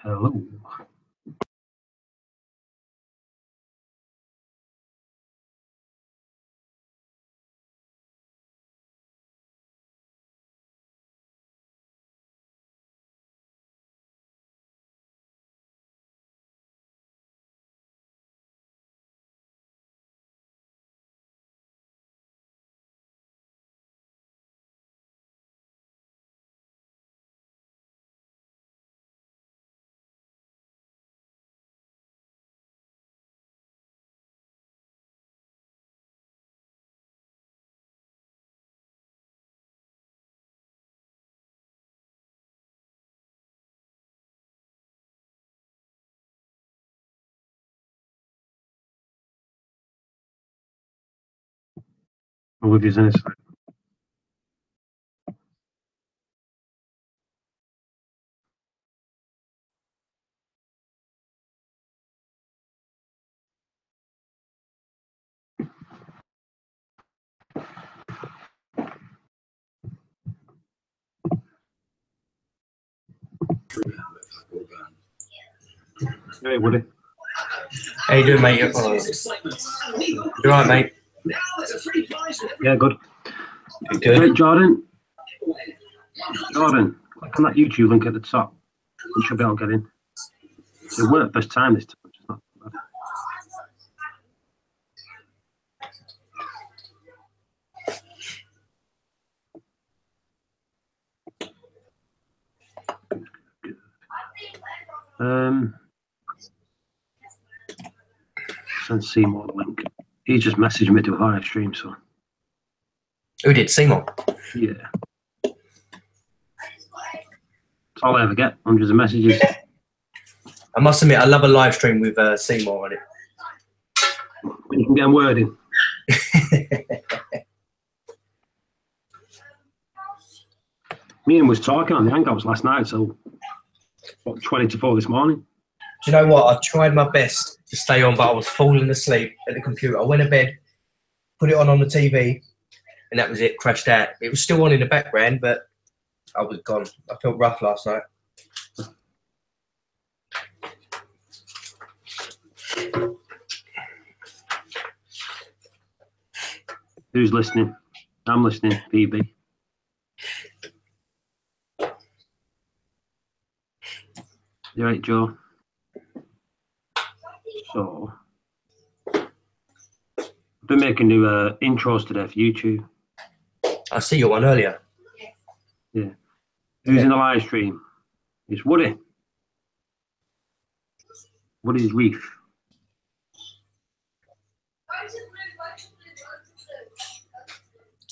Hello. I'm with you in a sec. Hey, Woody. How you doing, mate? You alright, mate? Yeah, good. Good. Hey, Jordan, click on that YouTube link at the top. You should be able to get in. It worked first time this time. It's not bad. Send Seymour the link. He just messaged me to a live stream, so Who did? Seymour? yeah. That's all I ever get, hundreds of messages. I must admit, I love a live stream with Seymour on it. You can get a word in. Me and was talking on the Hangouts last night, so what, 20 to 4 this morning. Do you know what? I tried my best to stay on, but I was falling asleep at the computer. I went to bed, put it on the TV, and that was it, crashed out. It was still on in the background, but I was gone. I felt rough last night. Who's listening? I'm listening, PB. You right, Joe? So, I've been making new intros today for YouTube. I see your one earlier. Yeah. Who's in the live stream? It's Woody. Woody's Reef.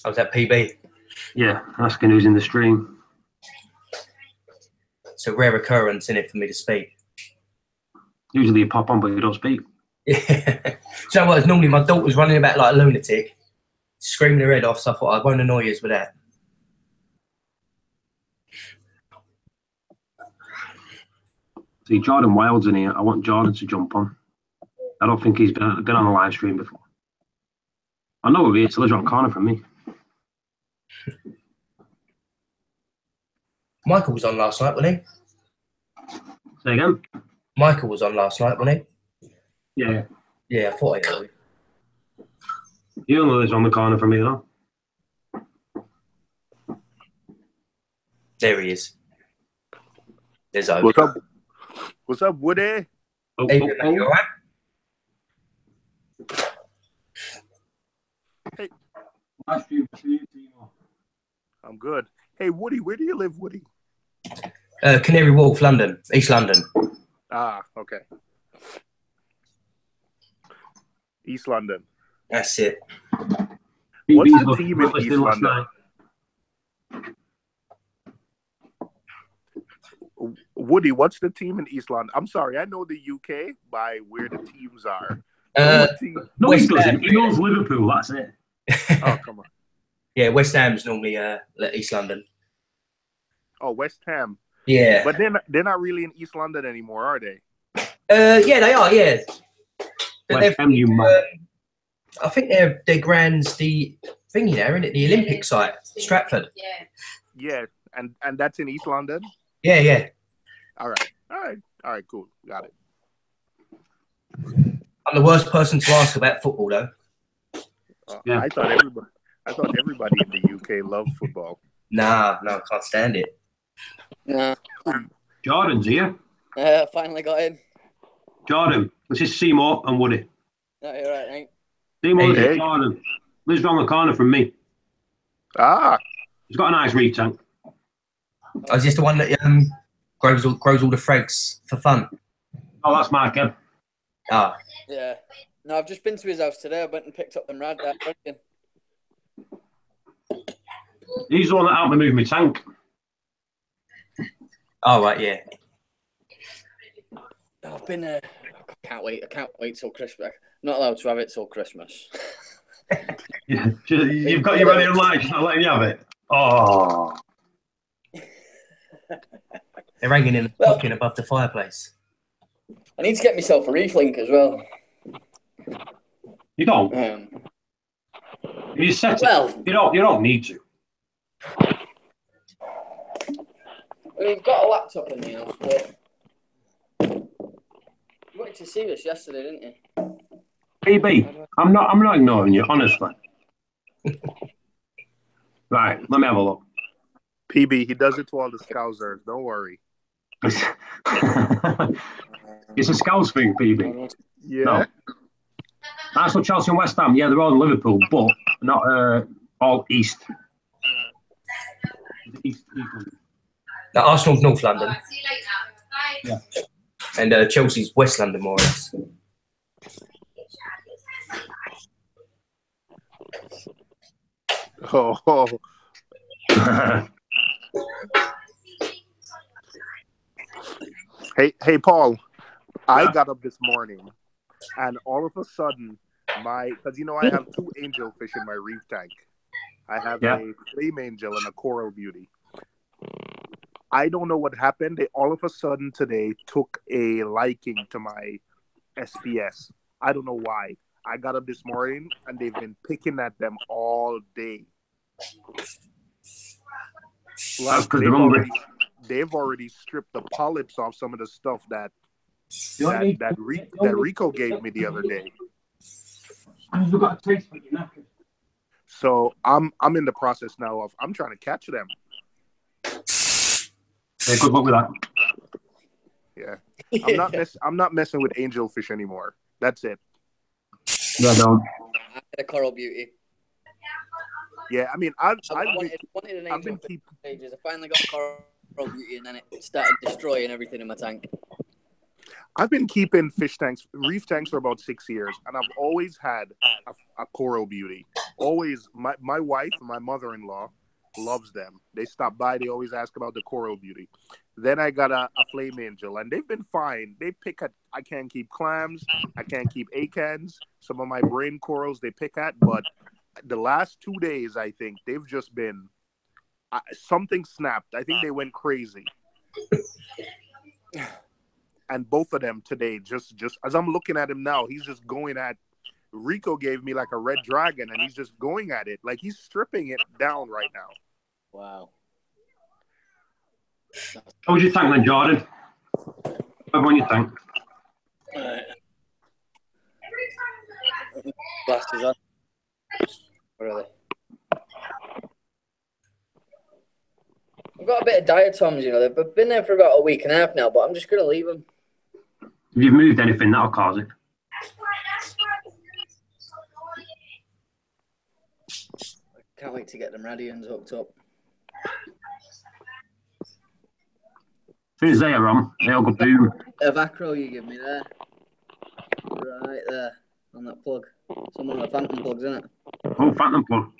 I was at PB. Yeah, asking who's in the stream. It's a rare occurrence in it for me to speak. Usually you pop on, but you don't speak. Yeah. Do you know what? Normally my daughter's running about like a lunatic, screaming her head off, so I thought I won't annoy you with that. See, Jordan Wild's in here. I want Jordan to jump on. I don't think he's been on a live stream before. I know who he is. He lives around the corner from me. Michael was on last night, wasn't he? Say again? Michael was on last night, wasn't he? Yeah. Yeah, I thought I heard. He only lives on the corner from me, though. There he is. There's Obi. What's up? What's up, Woody? Oh, Hey, oh, mate, oh. you all right? Hey. Live stream for you, Timo. I'm good. Hey, Woody, where do you live, Woody? Canary Wharf, London, East London. Ah, okay. East London. That's it. What's BB's the was team in listening East last London? night. Woody, what's the team in East London? I'm sorry, I know the UK by where the teams are. What team? No, he West doesn't. Ham, He knows Liverpool, that's it. Oh, come on. Yeah, West Ham's normally East London. Oh, West Ham. Yeah. But they're not really in East London anymore, are they? Yeah, they are. Yeah. But West Ham, you man. I think their grand's the thingy there, isn't it? The Olympic site, Stratford. Yeah, and that's in East London? Yeah, yeah. All right. All right, cool. Got it. I'm the worst person to ask about football, though. Yeah. I thought everybody in the UK loved football. Nah, I can't stand it. Yeah. Jordan's here. Finally got in. Jordan, this is Seymour and Woody. No, you're right, mate. Seymour, this Hey. is Jordan. Lives round the corner from me. Ah, He's got a nice reef tank. I was just the one that grows all the frags for fun. Oh, that's my Kev. Ah, Yeah. No, I've just been to his house today. I went and picked up them rad. He's the one that helped me move my tank. oh right, yeah. I've been. I can't wait. I can't wait till Christmas. I'm not allowed to have it till Christmas. Yeah, you've got your own life. She's not letting you have it. Oh. They're hanging in the pocket above the fireplace. I need to get myself a reef link as well. You don't. You set Well, it. You don't need to. we've got a laptop in the house, but you wanted to see this yesterday, didn't you? PB, I'm not ignoring you, honestly. Right, let me have a look. PB, he does it to all the Scousers. Don't worry. It's a Scouts thing, PB. Yeah. No. That's what Chelsea and West Ham. Yeah, they're all in Liverpool, but not all East. East. Now, Arsenal's North London. Yeah. And Chelsea's West London, more or less. Oh. Hey, Paul. I got up this morning, and all of a sudden, because I have 2 angelfish in my reef tank. I have a flame angel and a coral beauty. I don't know what happened. They all of a sudden today took a liking to my SPS. I don't know why. I got up this morning, and they've been picking at them all day. Like, they've already stripped the polyps off some of the stuff that Rico gave me the other day. So I'm in the process now of I'm trying to catch them. Yeah, good luck with that. Yeah, I'm not messing with angelfish anymore. That's it. Yeah, no. I had a coral beauty. Yeah, I mean, I've wanted an angel for ages. I finally got coral beauty, and then it started destroying everything in my tank. I've been keeping reef tanks for about 6 years, and I've always had a coral beauty. Always, my wife, my mother-in-law, loves them. They stop by. They always ask about the coral beauty. Then I got a flame angel, and they've been fine. They pick at. I can't keep clams. I can't keep acans. Some of my brain corals they pick at, but the last 2 days, I think they've just been something snapped. I think they went crazy. And both of them today, just as I'm looking at him now, he's just going at. Rico gave me like a red dragon, and he's just going at it like he's stripping it down right now. Wow. How was your tank then, Jordan? How was your tank? Glasses on. Where are they? I've got a bit of diatoms, They've been there for about a week and a half now, but I'm just going to leave them. If you've moved anything, that'll cause it. Can't wait to get them radians hooked up. As soon as they are on, they'll go boom. A macro you give me there. Right there. On that plug. Some of the phantom plugs, isn't it? Oh, phantom plug.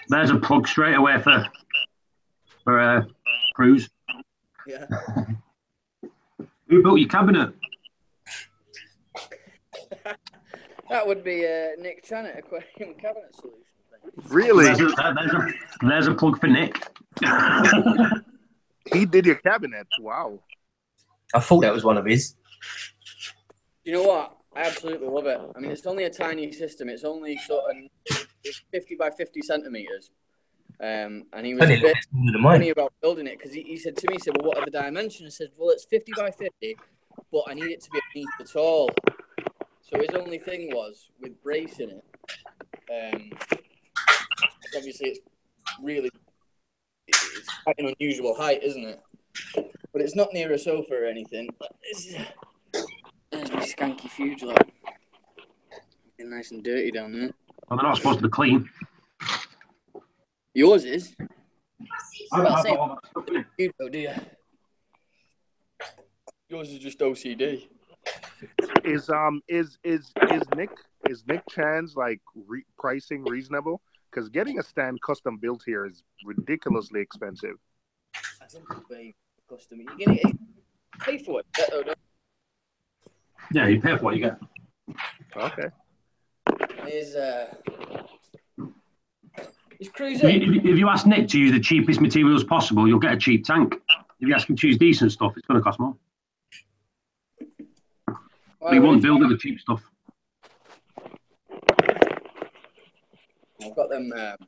There's a plug straight away for Cruise. Yeah. Who built your cabinet? That would be Nick Chan at Aquarium Cabinet Solutions. Really? There's a plug for Nick. He did your cabinet. Wow. I thought that was one of his. You know what? I absolutely love it. I mean, it's only a tiny system. It's only it's 50 by 50 centimeters. And he was a bit funny about building it because he said to me, well, what are the dimensions? I said, well, it's 50 by 50, but I need it to be underneath the tall. So his only thing was with bracing it. Obviously, it's quite an unusual height, isn't it? But it's not near a sofa or anything. There's my skanky fuge, look. Getting nice and dirty down there. Well, they're not supposed to be clean. Yours is. I've Well, got same. all that stuff in it. You don't, do you? Yours is just OCD. Is Nick Chan's like pricing reasonable? Because getting a stand custom built here is ridiculously expensive. I think it's very custom. You're gonna pay for it. Yeah, you pay for what you get. Okay. He's cruising. If you ask Nick to use the cheapest materials possible, you'll get a cheap tank. If you ask him to use decent stuff, it's going to cost more. But he won't build it with cheap stuff. I've got them. I've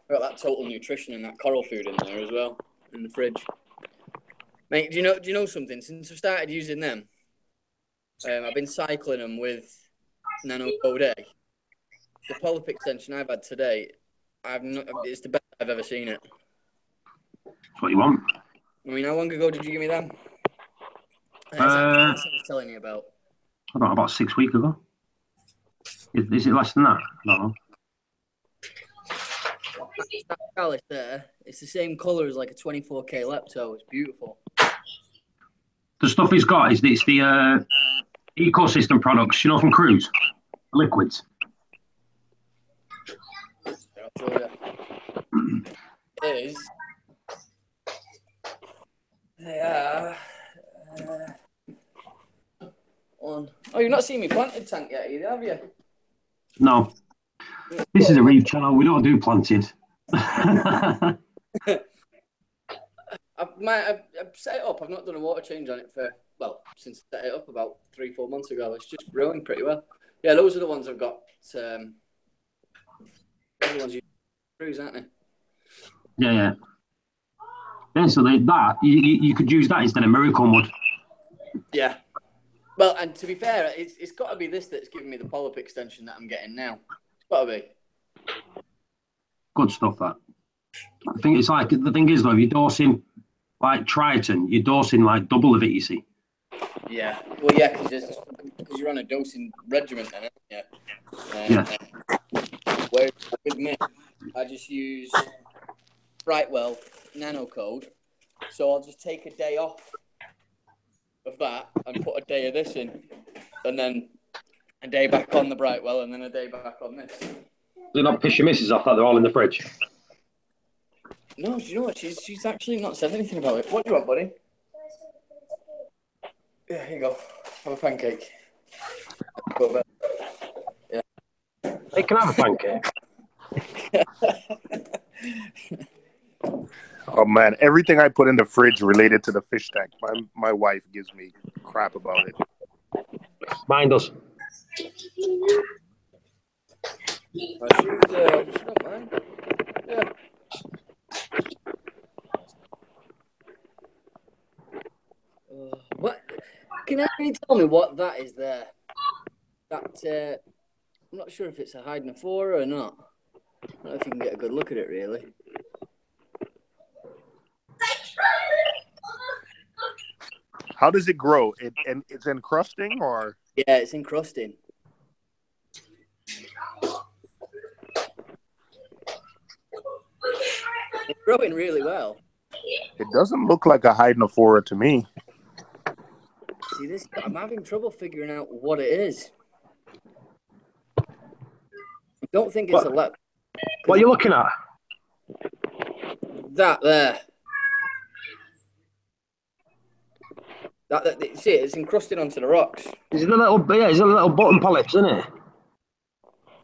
got that Total Nutrition and that coral food in there as well in the fridge. Mate, do you know something? Since I've started using them, I've been cycling them with Nano Code A. The polyp extension I've had today, it's the best I've ever seen it. That's what you want. I mean, how long ago did you give me them? I That's what I was telling you about. don't know, about 6 weeks ago. Is it less than that? I don't know. That callus there, it's the same colour as like a 24K Lepto. It's beautiful. The stuff he's got is it's the ecosystem products, you know, from Cruise, liquids. I'll show you. It is. They are. Oh, you've not seen me planted tank yet either, have you? No. This is a reef channel. We don't do planted. I've set it up. I've not done a water change on it since I set it up about 3-4 months ago. It's just growing pretty well. Yeah, those are the ones I've got. Those are the ones you cruise, aren't they? Yeah. So you could use that instead of miracle mud. Yeah. Well, and to be fair, it's got to be this that's giving me the polyp extension that I'm getting now. It's got to be. Good stuff, that. I think it's like, the thing is, though, if you're dosing like Triton, you're dosing like double of it, you see. Yeah. Well, yeah, because you're on a dosing regimen then, aren't you? Yeah. Whereas with me, I just use Brightwell Nano Code. So I'll just take a day off of that and put a day of this in, and then a day back on the Brightwell, and then a day back on this. Do not piss your missus off that they're all in the fridge. No, do you know what? She's actually not said anything about it. What do you want, buddy? Yeah, here you go. Have a pancake. Yeah. They can have a pancake. Oh man, everything I put in the fridge related to the fish tank, my wife gives me crap about it. Mine does. She don't mind. Yeah. What? Can anybody tell me what that is there? That I'm not sure if it's a Hydnophora or not. I don't know if you can get a good look at it, really. How does it grow? It's encrusting, or? Yeah, it's encrusting. It's growing really well. It doesn't look like a Hydnophora to me. See this? I'm having trouble figuring out what it is. I don't think it's a lep. What are you looking at? That there. That see it? It's encrusted onto the rocks. Is it a little button polyps, isn't it?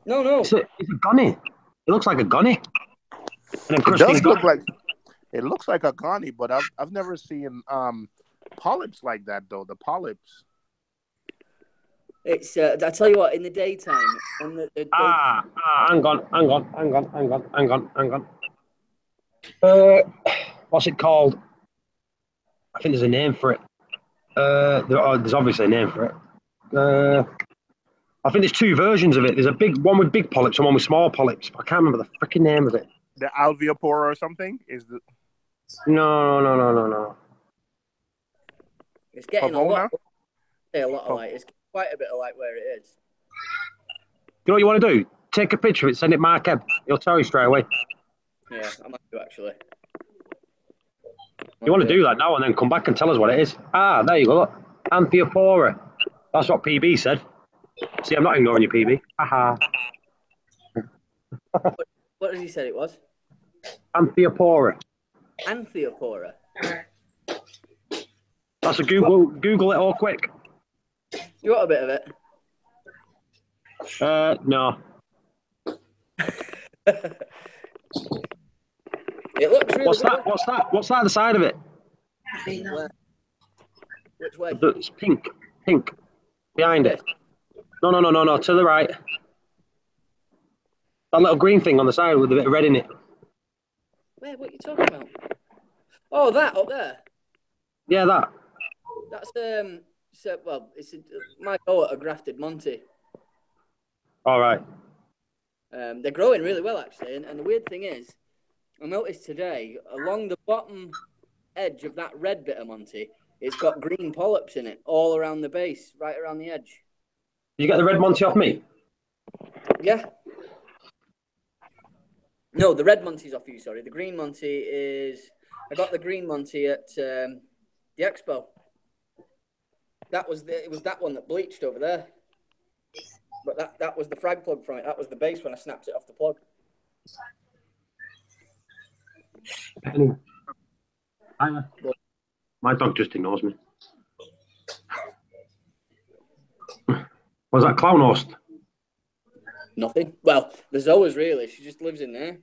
No. It's a gunny. It looks like a gunny. It does look like. It looks like a gunny, but I've never seen polyps like that though. The polyps. It's I tell you what, in the daytime, on the hang on. What's it called? I think there's a name for it. There's obviously a name for it. I think there's two versions of it. There's a big one with big polyps and one with small polyps. I can't remember the freaking name of it. The alveopora or something is the No. It's getting Pavona? a lot of light. It's quite a bit of light where it is. You know what you want to do? Take a picture of it, send it Mark Ebb. He'll tell you straight away. Yeah, I might do actually. You want to do that now and then come back and tell us what it is. Ah, there you go. Look. Amphiophora. That's what PB said. See, I'm not ignoring you, PB. Haha. What did he say it was? Amphiophora. Anthiopora. That's a Google. Google it all quick. You want a bit of it? No. It looks really What's good. that? What's that? What's that at the side of it? Where? Which way? It's pink. Pink. Behind it. No. To the right. That little green thing on the side with a bit of red in it. Where? What are you talking about? Oh, that up there. Yeah, that. That's it's my daughter grafted Monty. All right. They're growing really well actually, and the weird thing is, I noticed today along the bottom edge of that red bit of Monty, it's got green polyps in it all around the base, right around the edge. Did you get the red Monty off me? Yeah. No, the red Monty's off you. Sorry, the green Monty is. I got the green Monty at the expo. It was that one that bleached over there. But that was the frag plug from it. That was the base when I snapped it off the plug. Penny. Hi. My dog just ignores me. Was that clown host? Nothing. Well, the Zoa's really. She just lives in there.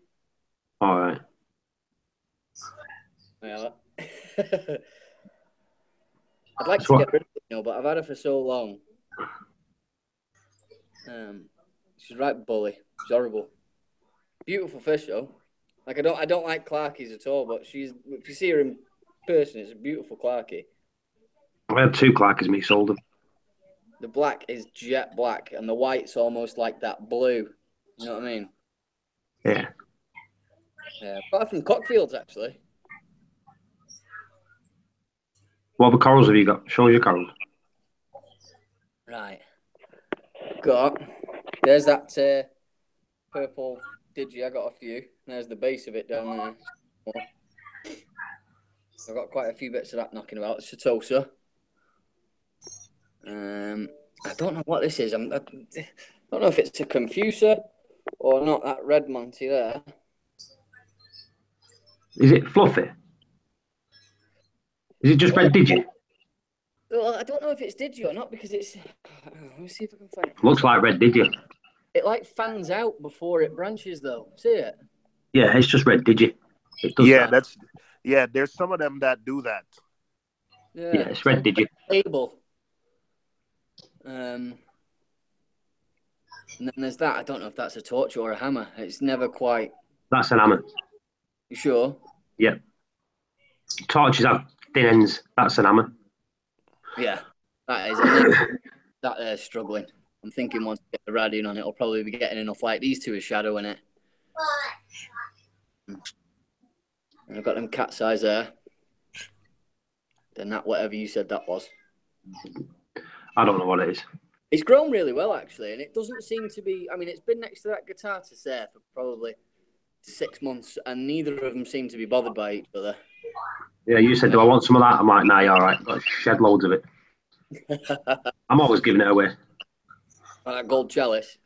All right. Yeah. I'd like to get rid of it, but I've had her for so long. She's right bully. She's horrible. Beautiful fish though. Like I don't like Clarkies at all, but if you see her in person, it's a beautiful Clarkie. I had two Clarkies, me sold them. The black is jet black, and the white's almost like that blue. You know what I mean? Yeah. Yeah, apart from Cockfields actually. What other corals have you got? Show us your corals. Right. There's that purple digi I got off you. There's the base of it down there. I've got quite a few bits of that knocking about. Setosa. I don't know what this is. I don't know if it's a confuser or not. That red Monty there. Is it fluffy? Is it just red digi? Well, I don't know if it's digi or not because it's. Let me see if I can find it. Looks like red digi. It like fans out before it branches, though. See it? Yeah, it's just red digi. It does that. There's some of them that do that. Yeah, it's red digi. Label. And then there's that. I don't know if that's a torch or a hammer. It's never quite. That's an hammer. You sure? Yeah. Torches have thin ends. That's an hammer. Yeah, that is. That struggling. I'm thinking once I get the rad in on it, I'll probably be getting enough light. These two are shadowing it. And I've got them cat's eyes there. Then that, whatever you said that was. I don't know what it is. It's grown really well, actually, and it doesn't seem to be... I mean, it's been next to that guitar to there for probably 6 months, and neither of them seem to be bothered by each other. Yeah, you said, do I want some of that? I'm like, nah, you're all right. Let's shed loads of it. I'm always giving it away. Well, that gold chalice,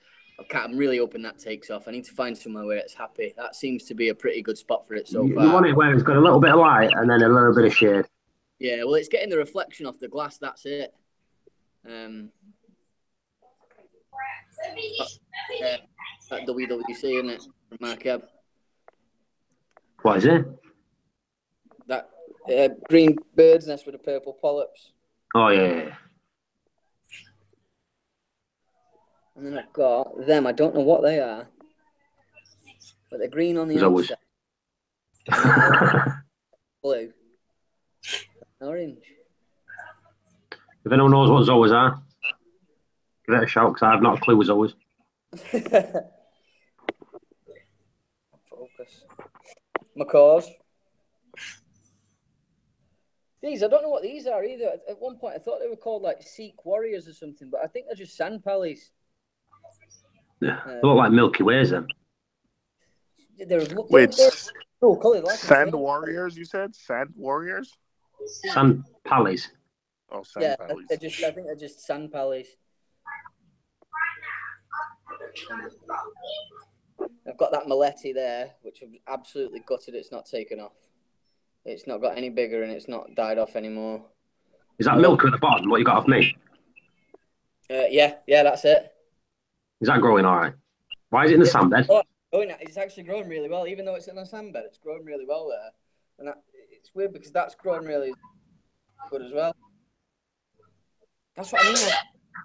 I'm really hoping that takes off. I need to find somewhere where it's happy. That seems to be a pretty good spot for it so far. You want it where it's got a little bit of light and then a little bit of shade. Yeah, well, it's getting the reflection off the glass. That's it. That WWC, isn't it? From Mark Ebb. What is it? That green bird's nest with the purple polyps. Oh, yeah. And then I've got them. I don't know what they are. But they're green on the outside. Blue. Orange. If anyone knows what Zoas are, give it a shout because I have not a clue what Zoas. Focus. Macaws. These, I don't know what these are either. At one point, I thought they were called like Sikh warriors or something, but I think they're just sand pallies. Yeah, they look like Milky Ways then. Wait, cool colour, like Sand Warriors, you said? Sand Warriors? Sand Pallies. Oh, Sand Yeah, Pallies. I think they're just sand pallies. I've got that Maletti there, which I'm absolutely gutted it's not taken off. It's not got any bigger and it's not died off anymore. Is that milk at the bottom, what you got off me? Yeah, that's it. Is that growing all right? Why is it in the sand bed? It's actually growing really well, even though it's in a sand bed. It's growing really well there, and it's weird because that's growing really good as well. That's what I mean. I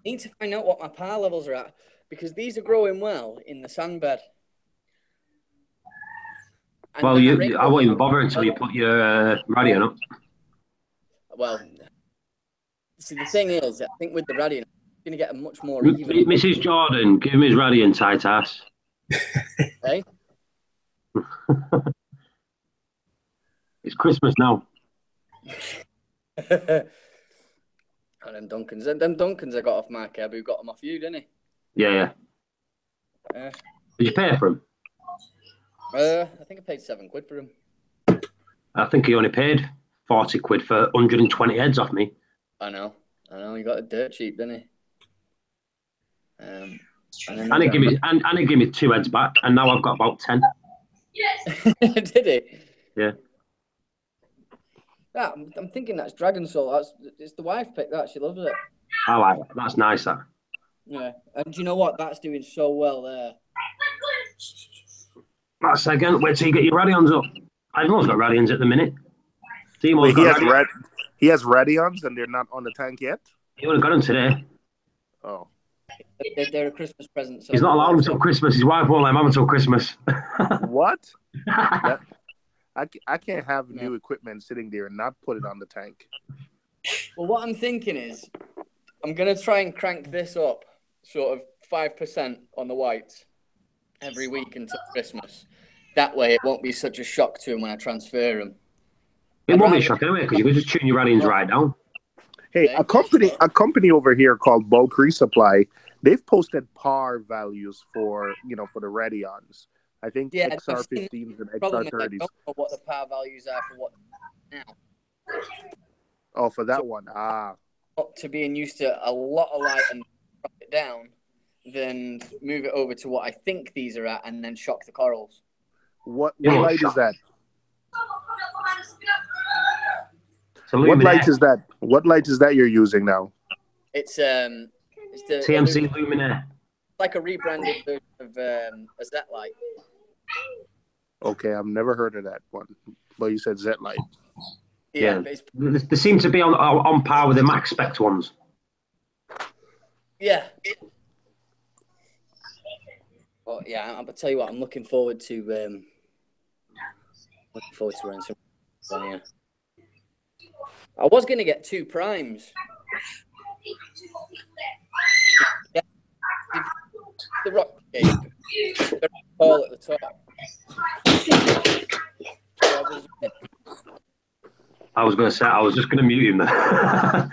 need to find out what my par levels are at because these are growing well in the sand bed. And Well, I won't even bother until you put your Radiant up. Well, see, the thing is, I think with the Radiant, you're going to get a much more even. Mrs. Jordan, give him his Radiant tight ass. Hey? It's Christmas now. And them Duncans I got off Mark Ebb, who got them off you, didn't he? Yeah. Did you pay for him? I think I paid £7 for him. I think he only paid 40 quid for 120 heads off me. I know. He got it dirt cheap, didn't he? And he gave me 2 heads back, and now I've got about 10. Yes. Did he? Yeah. Yeah, I'm thinking that's Dragon Soul. It's the wife picked that. She loves it. I like that. That's nice, that. Yeah. And do you know what? That's doing so well there. That's second. Wait till you get your Radions up. Everyone's got Radions at the minute. Wait, he has Radions and they're not on the tank yet? He would have got them today. Oh. They're a Christmas present. So he's not allowed until Christmas. His wife won't let him have until Christmas. What? I can't have new equipment sitting there and not put it on the tank. Well, what I'm thinking is I'm going to try and crank this up sort of 5% on the whites every week until Christmas. That way it won't be such a shock to him when I transfer him. It won't be a shock anyway because you can just tune your Radions right down. Hey, a company over here called Bulk Resupply, they've posted par values for the Radions. I think XR15s and XR30s. I don't know what the par values are for what now. Oh, for that one. To being used to a lot of light and drop it down, then move it over to what I think these are at and then shock the corals. What light is that? What light is that? What light is that you're using now? It's the TMC Luminaire. Like a rebranded version of a Z light. Okay, I've never heard of that one, but you said Z light. Yeah, they seem to be on par with the Max Spec ones. Yeah. Well, yeah, I'll tell you what, I'm looking forward to wearing some. Yeah. I was going to get 2 primes. Yeah. The rock cape. Very tall at the top. I was going to say, I was just going to mute him there.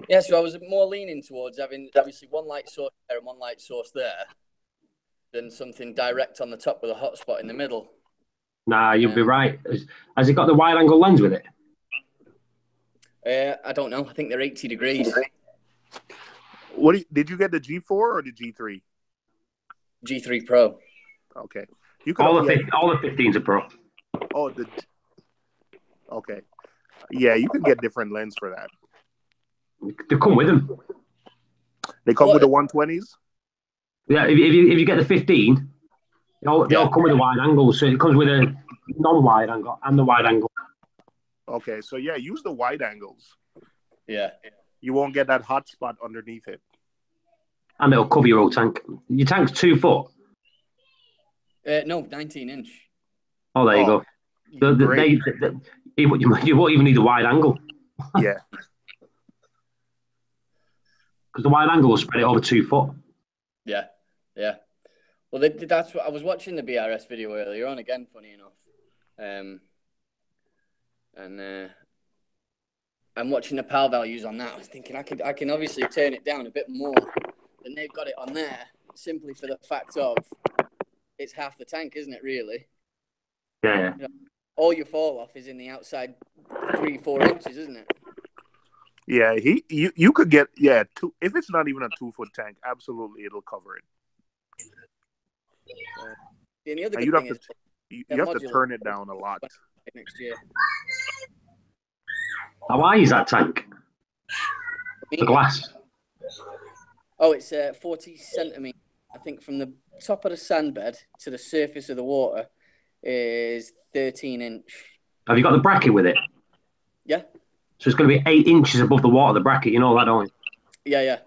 Yeah, so I was more leaning towards having obviously one light source there and one light source there than something direct on the top with a hotspot in the middle. Nah, you'll be right. Has it got the wide angle lens with it? I don't know. I think they're 80 degrees. Did you get the G4 or the G3? G3 Pro. Okay. All the 15s are Pro. Oh, okay. Yeah, you can get different lens for that. They come with them. They come with the 120s? Yeah, if you get the 15, they all come with a wide angle. So it comes with a non-wide angle and the wide angle. Okay, so yeah, use the wide angles. Yeah. You won't get that hot spot underneath it. And it'll cover your whole tank. Your tank's 2 foot. No, 19 inch. Oh, there you go. Great. You won't even need a wide angle Yeah. because the wide angle will spread it over 2 foot. Yeah. Well, that's what I was watching the BRS video earlier on again. Funny enough, and I'm watching the PAL values on that. I was thinking I can obviously turn it down a bit more than they've got it on there, simply for the fact of it's half the tank, isn't it? Really. Yeah. You know, all your fall off is in the outside 3-4 inches, isn't it? Yeah, you could get if it's not even a 2 foot tank, absolutely it'll cover it. And the other And good thing is you have to turn it down a lot next year. How wide is that tank? The glass. Oh, it's 40 centimeters. I think from the top of the sandbed to the surface of the water is 13-inch. Have you got the bracket with it? Yeah. So it's going to be 8 inches above the water, the bracket. You know that, don't you? Yeah.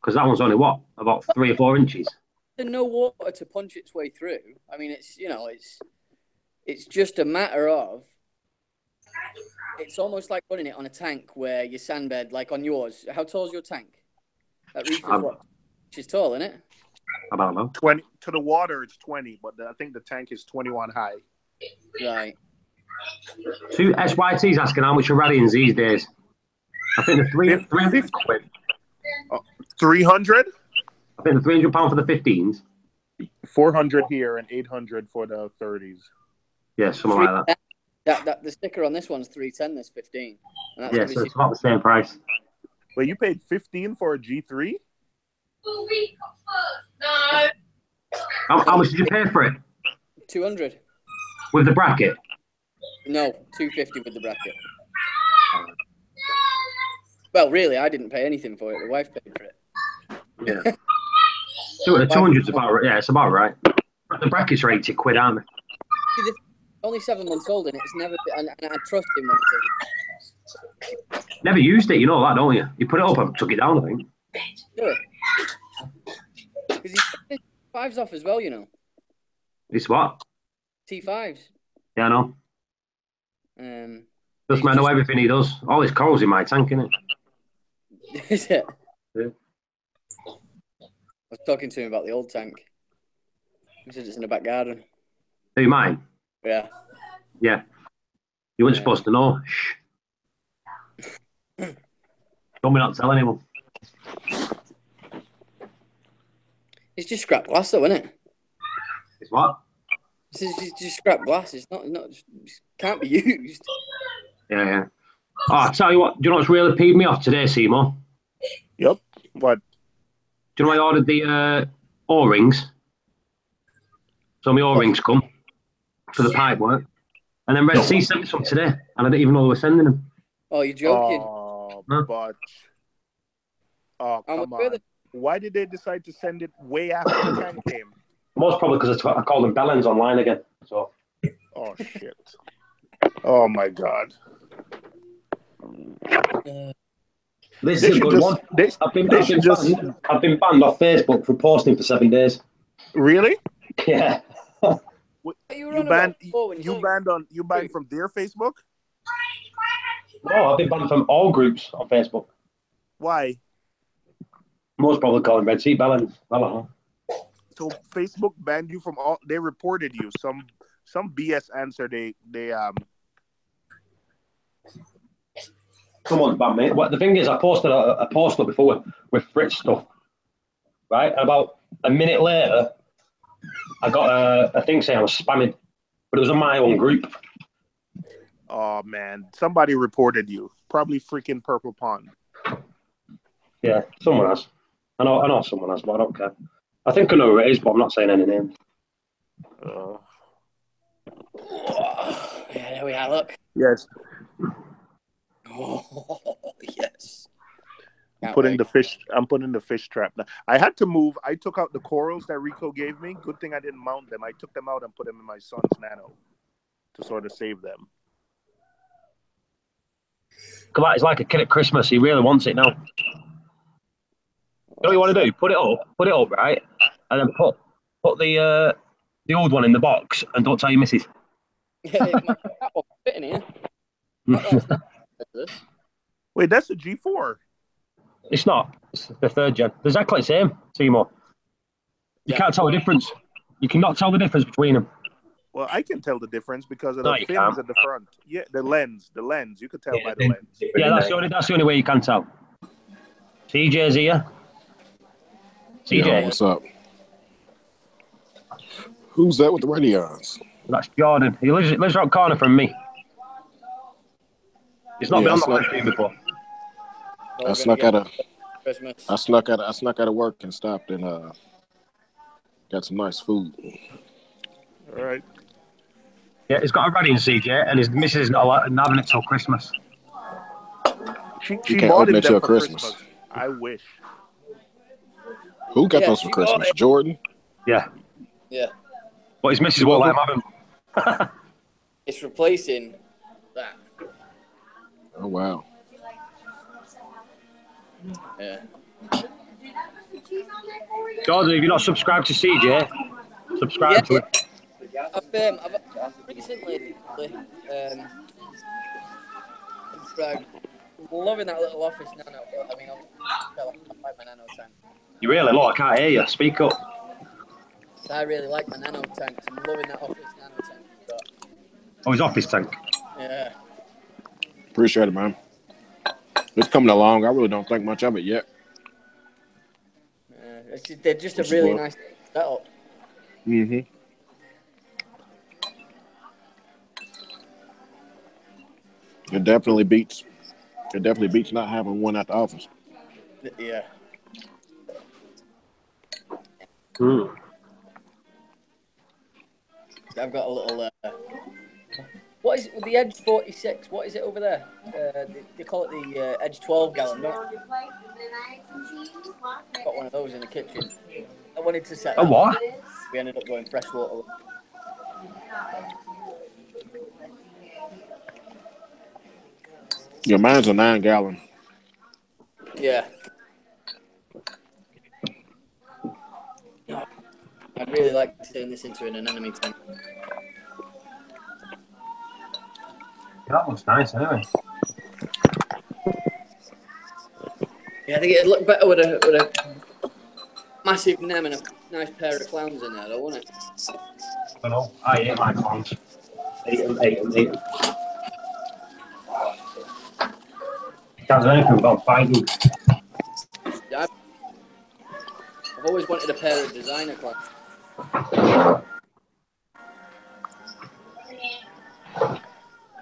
Because that one's only what? About 3 or 4 inches. There's no water to punch its way through. I mean, it's just a matter of. It's almost like running it on a tank where your sandbed, like on yours. How tall is your tank? That reef is what? She's tall, isn't it? I don't know. 20 to the water. It's 20, but I think the tank is 21 high. Right. Two SYT's asking how much are rallyings these days. I think the 300 quid. 300. I think the £300 for the 15s. 400 here and 800 for the 30s. Yeah, something like that. That the sticker on this one's 310. This 15. And that's Yeah, so it's about the same price. Wait, you paid 15 for a G3? No. How much did you pay for it? 200. With the bracket? No, 250 with the bracket. Well, really, I didn't pay anything for it. The wife paid for it. Yeah. 200's about right. Yeah, it's about right. The brackets are 80 quid, aren't they? Only 7 months old, and it's never. And I trust him when he says. Never used it, you know that, don't you? You put it up and took it down, I think. Do it. Because he's T5s off as well, you know. It's what? T5s. Yeah, I know. Doesn't He's know everything he does. All his corals in my tank, innit? Is it? Yeah. I was talking to him about the old tank. He said it's in the back garden. Who, mine? Yeah. Yeah. You weren't supposed to know. Shh. Told me not to tell anyone. It's just scrap glass, though, isn't it? It's what? It's just scrap glass. It's not. It can't be used. Yeah. Oh, I tell you what. Do you know what's really peed me off today, Seymour? Yep. What? Do you know I ordered the O-rings? So my O-rings come for the pipe work. And then Red Sea sent me some today. And I didn't even know they were sending them. Oh, you're joking. Oh, Huh? but... Oh, come on. Why did they decide to send it way after the tank came? Most probably because I called them bellends online again. So. Oh, shit. Oh, my God. This is a good one. I've been banned off Facebook for posting for 7 days. Really? Yeah. You banned from their Facebook? No, I've been banned from all groups on Facebook. Why? Most probably calling Red Sea bellends. I don't know. So Facebook banned you from all. They reported you some BS answer. They Someone's banned me. What the thing is, I posted a post up before with Fritz stuff, right? And about a minute later, I got a thing saying I was spamming, but it was on my own group. Oh man, somebody reported you. Probably freaking Purple Pond. Yeah, someone has. I know someone has, but I don't care. I think I know who it is, but I'm not saying any names. Yeah, there we are. Look. Yes. Oh, yes. I'm putting the fish trap now. I had to move. I took out the corals that Rico gave me. Good thing I didn't mount them. I took them out and put them in my son's nano to sort of save them. It's like a kid at Christmas. He really wants it now. You know what you want to do? Put it up, right? And then put the old one in the box and don't tell your missus. That one's fitting here. That's not this. Wait, that's a G4. It's not. It's the third gen. They're exactly the same, Seymour. You can't tell the difference. You cannot tell the difference between them. Well, I can tell the difference because of No, the you fins can't. at the front. Yeah, the lens. You could tell by the lens. Yeah, that's the only way you can tell. CJ's here. CJ. Yo, what's up? Who's that with the radions? That's Jordan. He lives around the corner from me. He's not been on the live stream before. I snuck out of Christmas. I snuck out of work and stopped and got some nice food. All right. Yeah, he's got a radiant CJ, and his missus is not having it till Christmas. She can't bought open him it till them for Christmas. I wish. Who got Yeah, those for she Christmas? bought it. Jordan? Yeah, Yeah. but his missus won't let him have him. It's replacing that. Oh wow. Yeah. Jordan, if you're not subscribed to CJ, subscribe to it. I've recently subscribed. Loving that little office nano. I mean, I like my nano tank. You really? Look, I can't hear you. Speak up. I really like my nano tanks. I'm loving that office nano tank. But, Oh, his office tank. yeah. Appreciate it, man. It's coming along. I really don't think much of it yet. They're just a really nice setup. Mm-hmm. It definitely beats not having one at the office. Yeah. I've got a little. What is it with the Edge 46? What is it over there? They call it the Edge 12 gallon. Got one of those in the kitchen. I wanted to set. A what? We ended up going freshwater. Yeah, mine's a 9-gallon. Yeah. I'd really like to turn this into an anemone tank. That looks nice, anyway. Yeah, I think it'd look better with a massive nem and a nice pair of clowns in there, though, wouldn't it? I know. I hate my clowns. Eight. Can't do anything about fighting. Yeah, I've always wanted a pair of designer clowns.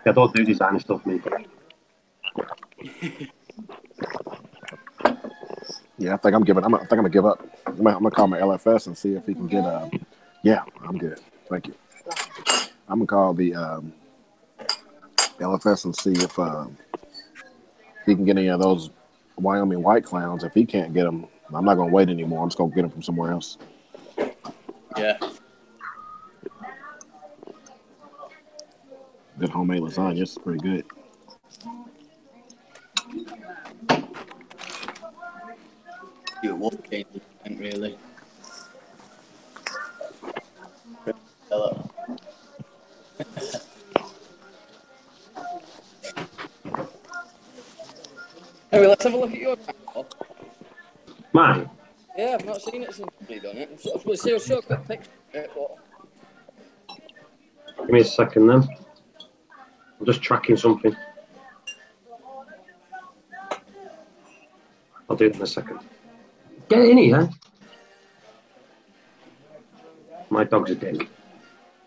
I don't do designer stuff, mate. Yeah, I think I'm gonna give up. I'm gonna call my LFS and see if he can get yeah, I'm good. Thank you. I'm gonna call the LFS and see if he can get any of those Wyoming white clowns. If he can't get them, I'm not gonna wait anymore. I'm just gonna get them from somewhere else. Yeah. Good homemade lasagna. It's pretty good. You wolf game, really. Anyway, let's have a look at your channel. Mine? Yeah, I've not seen it since you've done it. We'll see a short quick picture of it, but... Give me a second then. I'm just tracking something. I'll do it in a second. Get in here. My dog's a dick.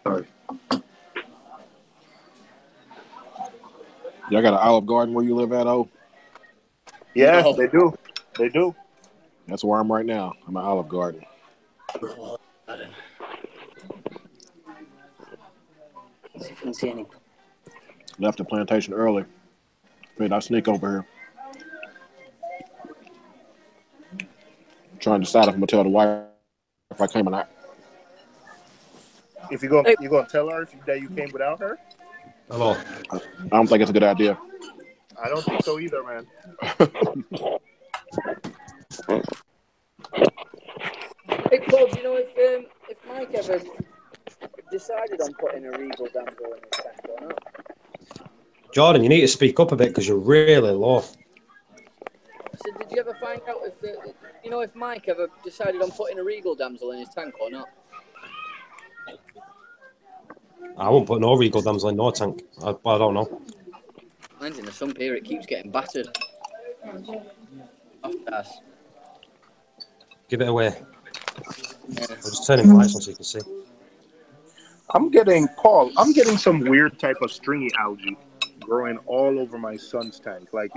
Sorry. Y'all got an Olive Garden where you live at, oh? Yeah, No. they do. They do. That's where I'm right now. I'm at Olive Garden. Oh, I don't know. See if you can see any. Left the plantation early. Wait, I sneak over here. Trying to decide if I'm gonna tell the wife if I came or not. If you gonna tell her that you came without her? Hello. I don't think it's a good idea. I don't think so either, man. Hey, Paul, do you know if Mike ever decided on putting a regal damsel in his tank or not? Jordan, you need to speak up a bit because you're really low. So did you ever find out if if Mike ever decided on putting a regal damsel in his tank or not? I won't put no regal damsel in no tank. I don't know. Mine's in the sump here. It keeps getting battered. Off gas. Give it away. Yeah. I'll just turn the lights on so you can see. I'm getting some weird type of stringy algae growing all over my son's tank. Like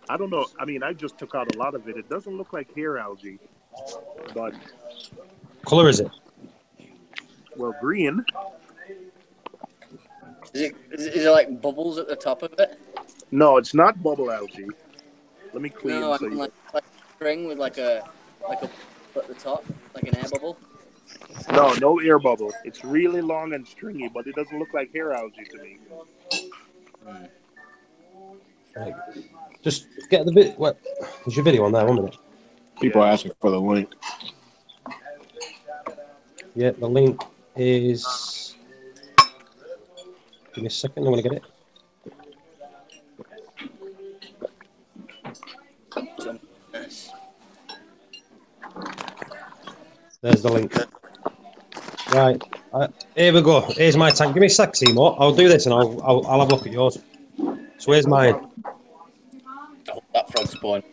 I don't know. I mean, I just took out a lot of it. It doesn't look like hair algae, but Colour is it? well, green. Is it like bubbles at the top of it? No, it's not bubble algae. Let me clean. No, I so mean you... like a string with like a bubble at the top, like an air bubble. No air bubble. It's really long and stringy, but it doesn't look like hair algae to me. Right. Just get the bit. What? There's your video on there, 1 minute. People are asking for the link. Yeah, the link is. Give me a second. I want to get it. Yes. There's the link. Right. Here we go. Here's my tank. Give me a sec, Seymour. I'll do this and I'll have a look at yours. So here's mine. Oh, that frog spawn.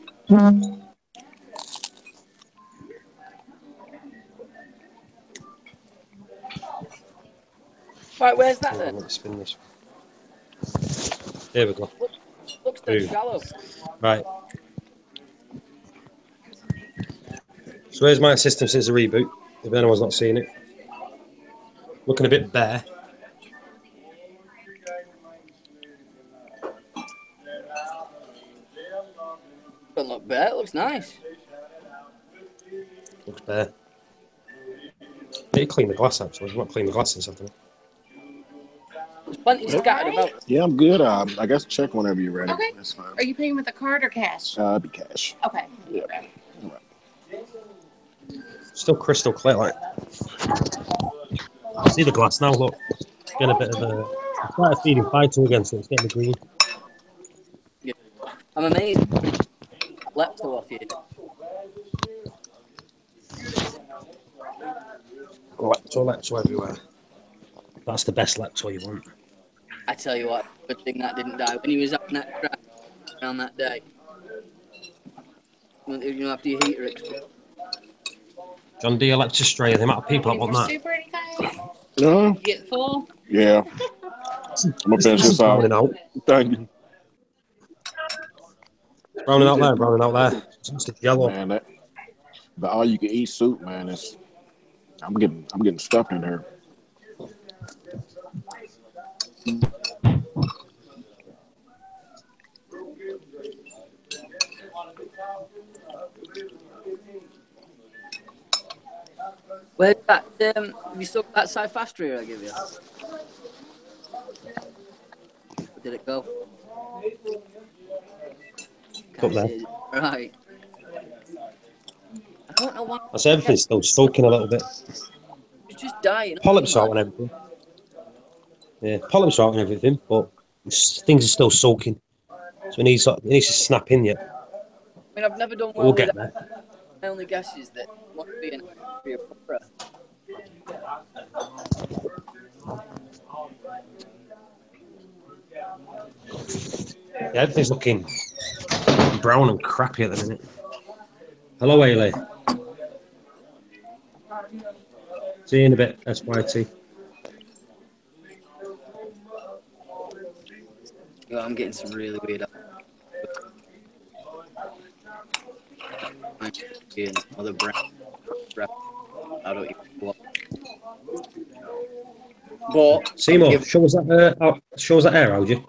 Right, where's that then? Let me spin this. Here we go. Looks dead Boom. shallow. Right. So here's my system since the reboot. If anyone's not seen it. Looking a bit bare. Doesn't look bad. It looks nice. Looks bare. Need to clean the glass actually. I've not cleaned the glass since after. There's plenty scattered about. Yeah, I'm good. I guess check whenever you're ready. Okay. That's fine. Are you paying with a card or cash? It'd be cash. Okay. Yeah. Still crystal clear, like. See the glass now, look. It's getting a bit of a. It's quite a feeding fighting against it. It's getting the green. Yeah. I'm amazed. Lepto off you. Lepto everywhere. That's the best Lepto you want. I tell you what, good thing that didn't die when he was having that crash around that day. After your heater exploded. John Deere Lepto Stray, the amount of people that want that. Super, guys? No. Get full? Yeah. I'm gonna finish this out. Browning out. Thank you. Browning out there, browning out there. It's yellow. Man, the all you can eat soup, man, is I'm getting stuffed in there. Where's that? Have you still got that sci-fastry I give you? Where did it go? Up there. Right. I don't know why. That's everything's still soaking a little bit. It's just dying. Polyps out and everything. Yeah, polyps out and everything, but things are still soaking. So it needs to snap in yet. I mean, I've never done well We'll with get that. there. My only guess is that it must be an opera. Yeah, everything's looking brown and crappy at the minute. Hello, Ailey. See you in a bit, SYT. Oh, I'm getting some really weird. I'm getting other breath. I don't even know what. But Seymour, show us that air, algae.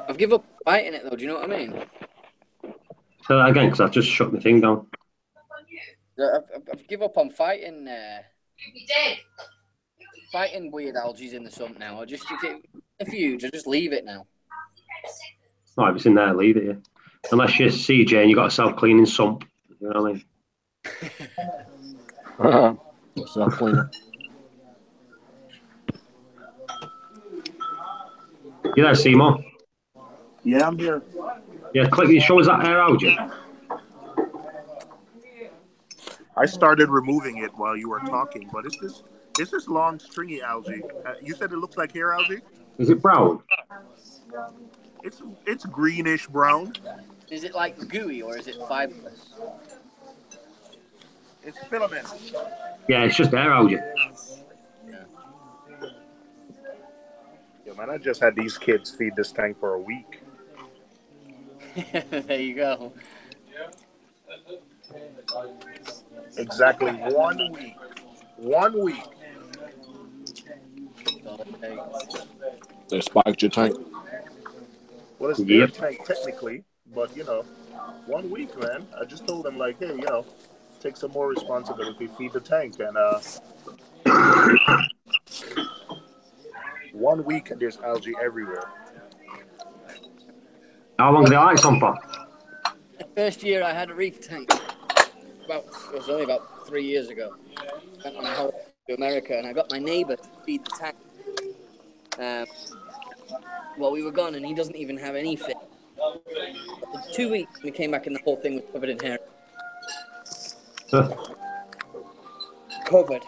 I've given up fighting it though. Do you know what I mean? Say that again, because I've just shut my thing down. I've given up on fighting. You did. Fighting weird algae in the sump now. If it's huge, I just leave it now. Oh, if it's in there, leave it, yeah. Unless you're CJ and you got a self-cleaning sump. You know what I mean? Self-cleaner. You there, Seymour? Yeah, I'm here. Yeah, show us that hair algae. I started removing it while you were talking, but it's this long stringy algae. You said it looks like hair algae? Is it brown? It's greenish brown. Is it like gooey or is it fibrous? It's filament. Yeah, it's just hair algae. Yeah, man, I just had these kids feed this tank for a week. There you go. Exactly 1 week. 1 week. They spiked your tank. Well, it's their tank technically, but 1 week, man. I just told them like, hey, take some more responsibility, feed the tank, and 1 week and there's algae everywhere. How long did the lights on for? The first year I had a reef tank. It was only about 3 years ago. Went on a holiday to America and I got my neighbor to feed the tank. While we were gone, and he doesn't even have any fish. After 2 weeks, we came back and the whole thing was covered in hair. Covered.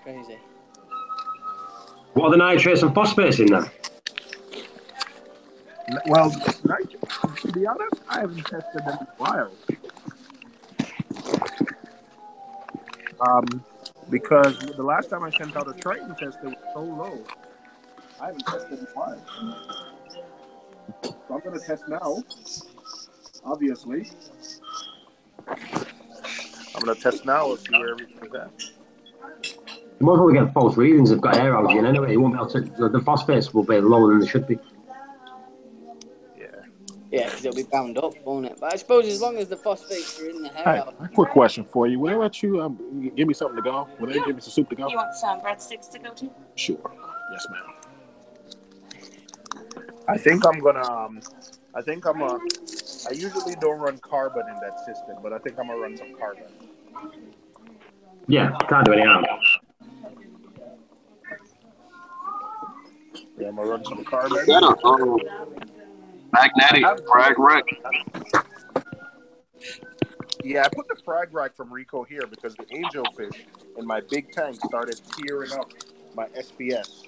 Crazy. What are the nitrates and phosphates in there? Well, to be honest, I haven't tested them in a while. Because the last time I sent out a Triton test, it was so low. I haven't tested in a while. So I'm going to test now, obviously. I'm going to test now and see where everything's at. You might well get false readings. They've got hair algae in anyway. You won't be able to. The phosphates will be lower than they should be. Yeah, because it'll be bound up, won't it? But I suppose as long as the phosphates are in the hair. Hey, a quick question for you. Will they let you give me something to go? Will they give me some soup to go? You want some breadsticks to go to? Sure. Yes, ma'am. I think I'm I usually don't run carbon in that system, but I think I'm gonna run some carbon. Yeah, can't do any harm. Yeah, I'm gonna run some carbon. Is that a magnetic frag rack? Yeah, I put the frag rack from Rico here because the angelfish in my big tank started tearing up my SPS.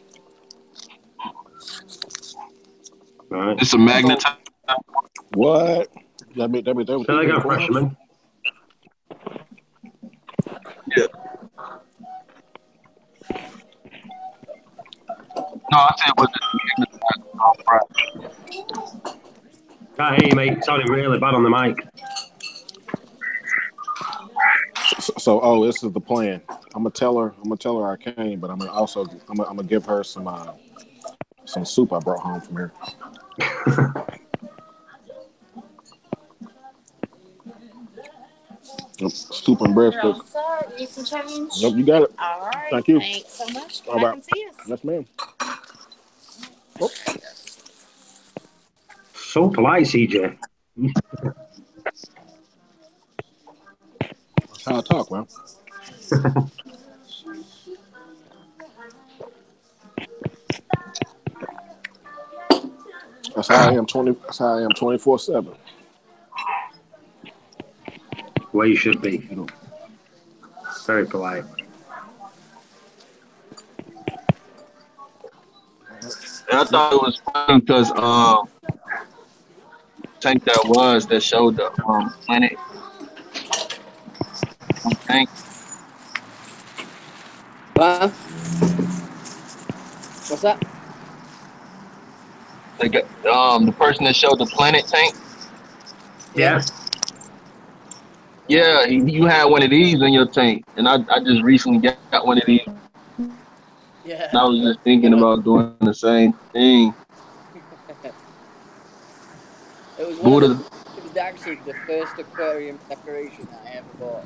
Right. It's a magnet. What? That So they got freshman. Yeah. No, I said was it Can't hear you, mate. It's sounding really bad on the mic. So, this is the plan. I'm gonna tell her I came, but I'm gonna give her some soup I brought home from here. Yep, soup and breadsticks. Need some change? Nope, you got it. All right. Thank you. Thanks so much. All Come back right. and see us. Yes, ma'am. Oh. So polite, CJ. That's how I talk, man. That's how I am 24/7. Where you should be. Very polite. I thought it was fun because tank that showed the planet tank. What? What's that? They got the person that showed the planet tank. Yeah. Yeah, you had one of these in your tank, and I just recently got one of these. Yeah. And I was just thinking about doing the same thing. It was actually the first aquarium decoration that I ever bought.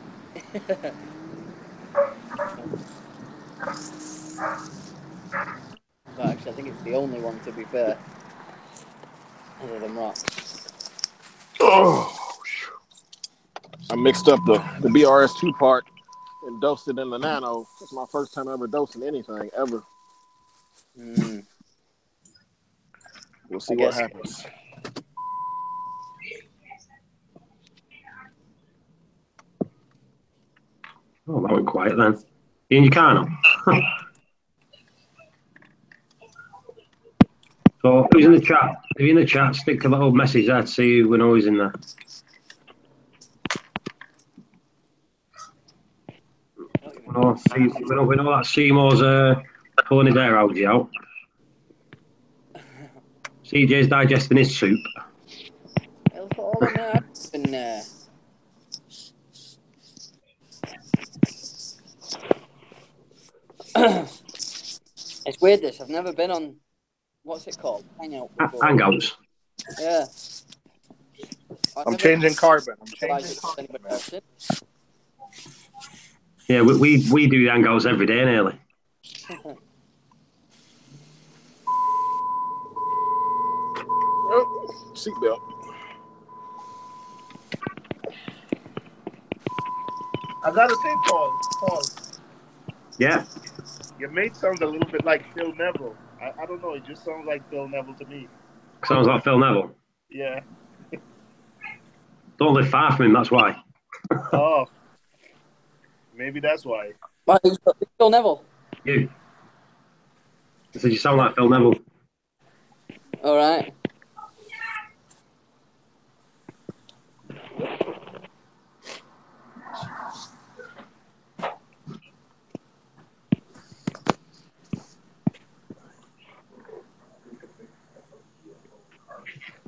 Well, actually, I think it's the only one, to be fair. Other than rocks. Oh, I mixed up the BRS2 part and dosed it in the nano. It's my first time ever dosing anything ever. Mm. We'll see what happens. Oh, that went quiet then. You in your car now? So, who's in the chat? If you're in the chat, stick a little message there to see who we know who's in there. We know that Seymour's pulling his hair algae out. CJ's digesting his soup. I'll put all in there. And, it's weird this. I've never been on, what's it called? Hangout before. Hangouts. Yeah. I'm changing carbon. Yeah, we do the hangouts every day nearly. Oh, seatbelt. I gotta say, Paul. Yeah. Your mate sounds a little bit like Phil Neville. I don't know. It just sounds like Phil Neville to me. Sounds like Phil Neville. Yeah. Don't live far from him, that's why. Oh. Maybe that's why. Why, who's Phil Neville? You. I said you sound like Phil Neville. All right.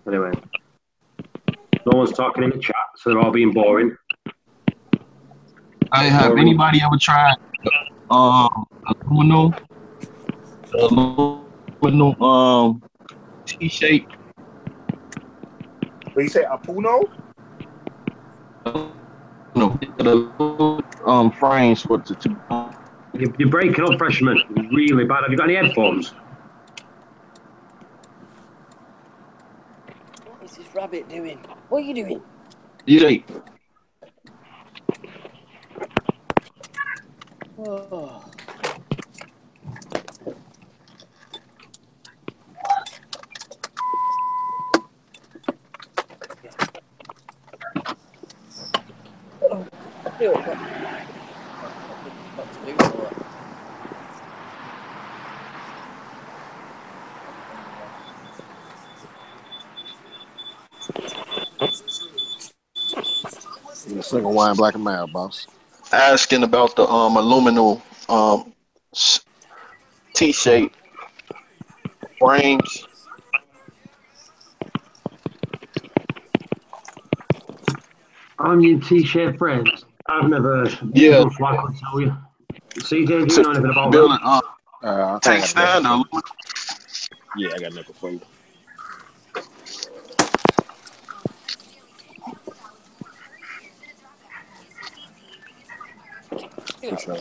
Anyway. No one's talking in the chat, so they're all being boring. Have anybody ever tried aluminum T-shape? What you say, Apuno? No, frames for the You're breaking up, freshman. Really bad. Have you got any headphones? What is this rabbit doing? What are you doing? T-shape. Oh. I'm a single wine black and mild, boss. Asking about the aluminum T-shape frames. Onion T-shaped frames. I've never used them, so I couldn't tell you. CJ, do you know anything about them? Tank stand or yeah, I got nickel for you. For sure.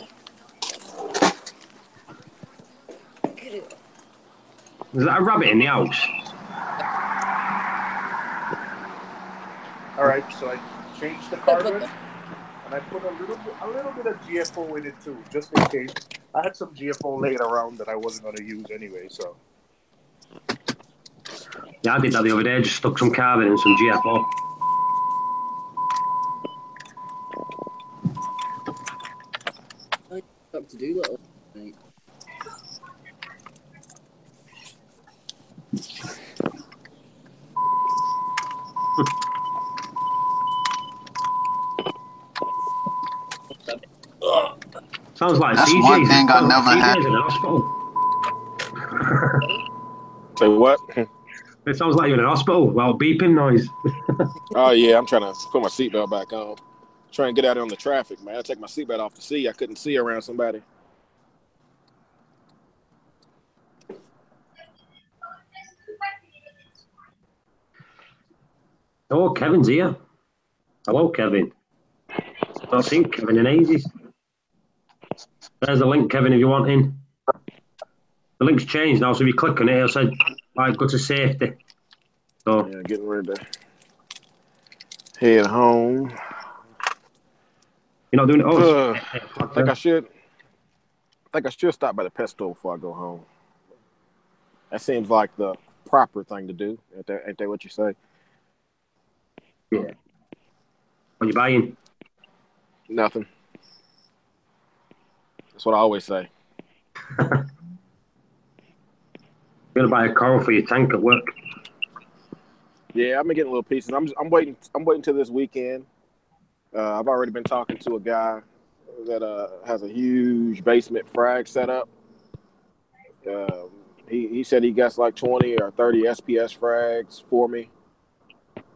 Is that a rabbit in the house? All right, so I changed the carbon, and I put a little bit of GFO in it too, just in case. I had some GFO laying around that I wasn't going to use anyway, so. Yeah, I did that the other day. Just stuck some carbon and some GFO. Up to do little thing. Sounds like that's CJ's, one thing I never had. CJ's in the hospital. Say what? It sounds like you're in a hospital. Well, beeping noise. Oh yeah, I'm trying to put my seatbelt back on. Trying to get out on the traffic, man. I take my seatbelt off to see. I couldn't see around somebody. Oh, Kevin's here. Hello, Kevin. Not seen Kevin in ages. There's the link, Kevin, if you want in. The link's changed now, so if you click on it, it'll say, like, go to safety. So Yeah, getting ready to head home. you're not doing it. Oh, I think I should. I think I should stop by the pet store before I go home. That seems like the proper thing to do. Ain't that what you say? yeah. What are you buying? Nothing. That's what I always say. You're gonna buy a coral for your tank at work. Yeah, I've been getting little pieces. I'm waiting. I'm waiting till this weekend. I've already been talking to a guy that has a huge basement frag setup. He said he got like 20 or 30 SPS frags for me,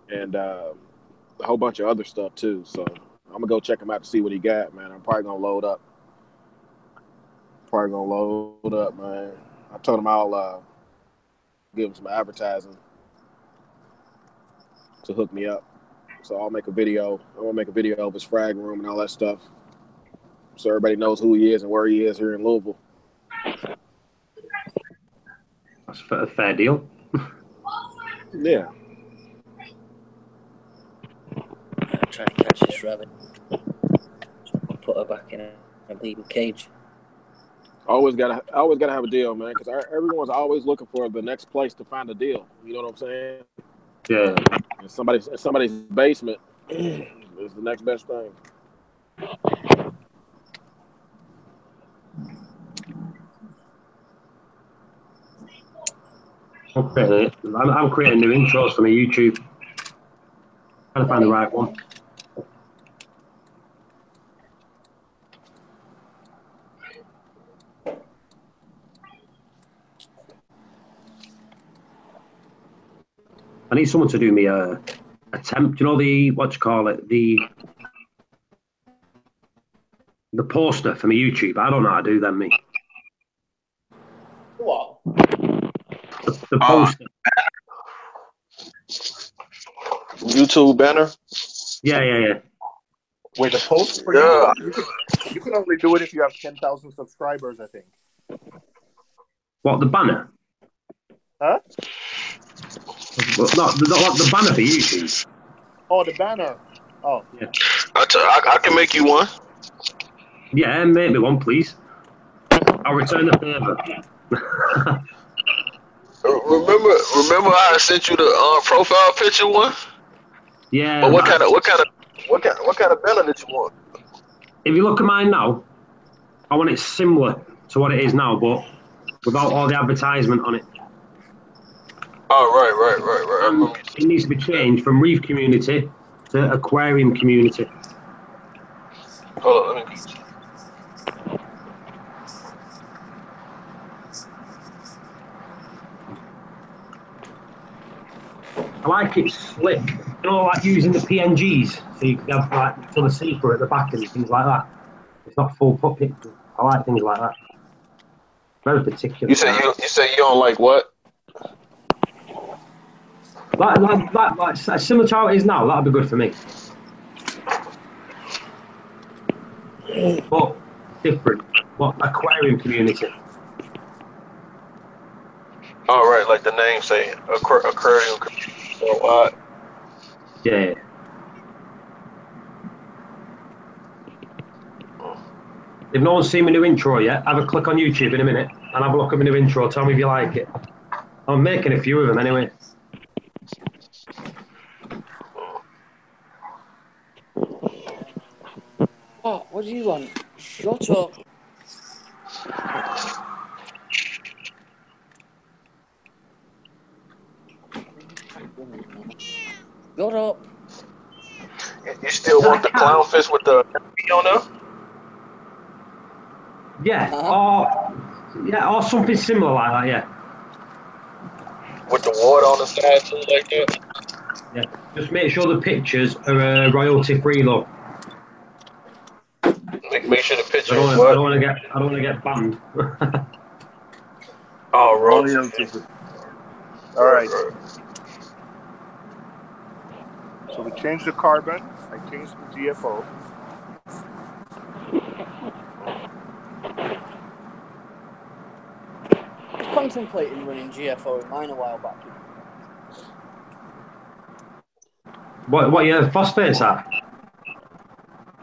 and a whole bunch of other stuff too. So I'm gonna go check him out to see what he got, man. I'm probably gonna load up. Man. I told him I'll give him some advertising to hook me up. So I'll make a video. I want to make a video of his frag room and all that stuff, so everybody knows who he is and where he is here in Louisville. That's a fair deal. Yeah. I'm trying to catch this rabbit. So I'll put her back in a bleeding cage. Always gotta have a deal, man, because everyone's always looking for the next place to find a deal. You know what I'm saying? Yeah. And somebody's basement is the next best thing. I'm creating new intros for my YouTube. Trying to find the right one. I need someone to do me a attempt. You know what you call it? The poster for my YouTube. I don't know how to do them, me. What? The poster. YouTube banner. Yeah. Wait, the post for Yeah. YouTube? You can only do it if you have 10,000 subscribers, I think. What, the banner? Huh? Not the banner for YouTube. Oh, the banner. Oh. Yeah. I can make you one. Yeah, make me one, please. I'll return the favour. Remember I sent you the profile picture one? Yeah. But what kind of banner did you want? If you look at mine now, I want it similar to what it is now, but without all the advertisement on it. Oh, right. I And remember it needs to be changed from Reef Community to Aquarium Community. Hold on, let me. I like it slick. You know, like using the PNGs, so you can have like to the seeker at the back and things like that. It's not full put pictures. I like things like that. Very particular. You say you don't like what? Like similar to how it is now. That'd be good for me. But different. What Aquarium Community? Oh, right, like the name say aquarium or what? Yeah. If no one's seen my new intro yet, have a click on YouTube in a minute and have a look at my new intro. Tell me if you like it. I'm making a few of them anyway. Oh, what do you want? Shut up. Shut up. You still want the clownfish with the P on there? Yeah, or something similar like that. Yeah. With the water on the side too, like that. Yeah. Just make sure the pictures are royalty free, though. Make sure the picture I is don't what? want to get banned. Oh, Royalty. All right. So we changed the carbon. I changed the GFO. I was contemplating running GFO in mine a while back. What your phosphates at?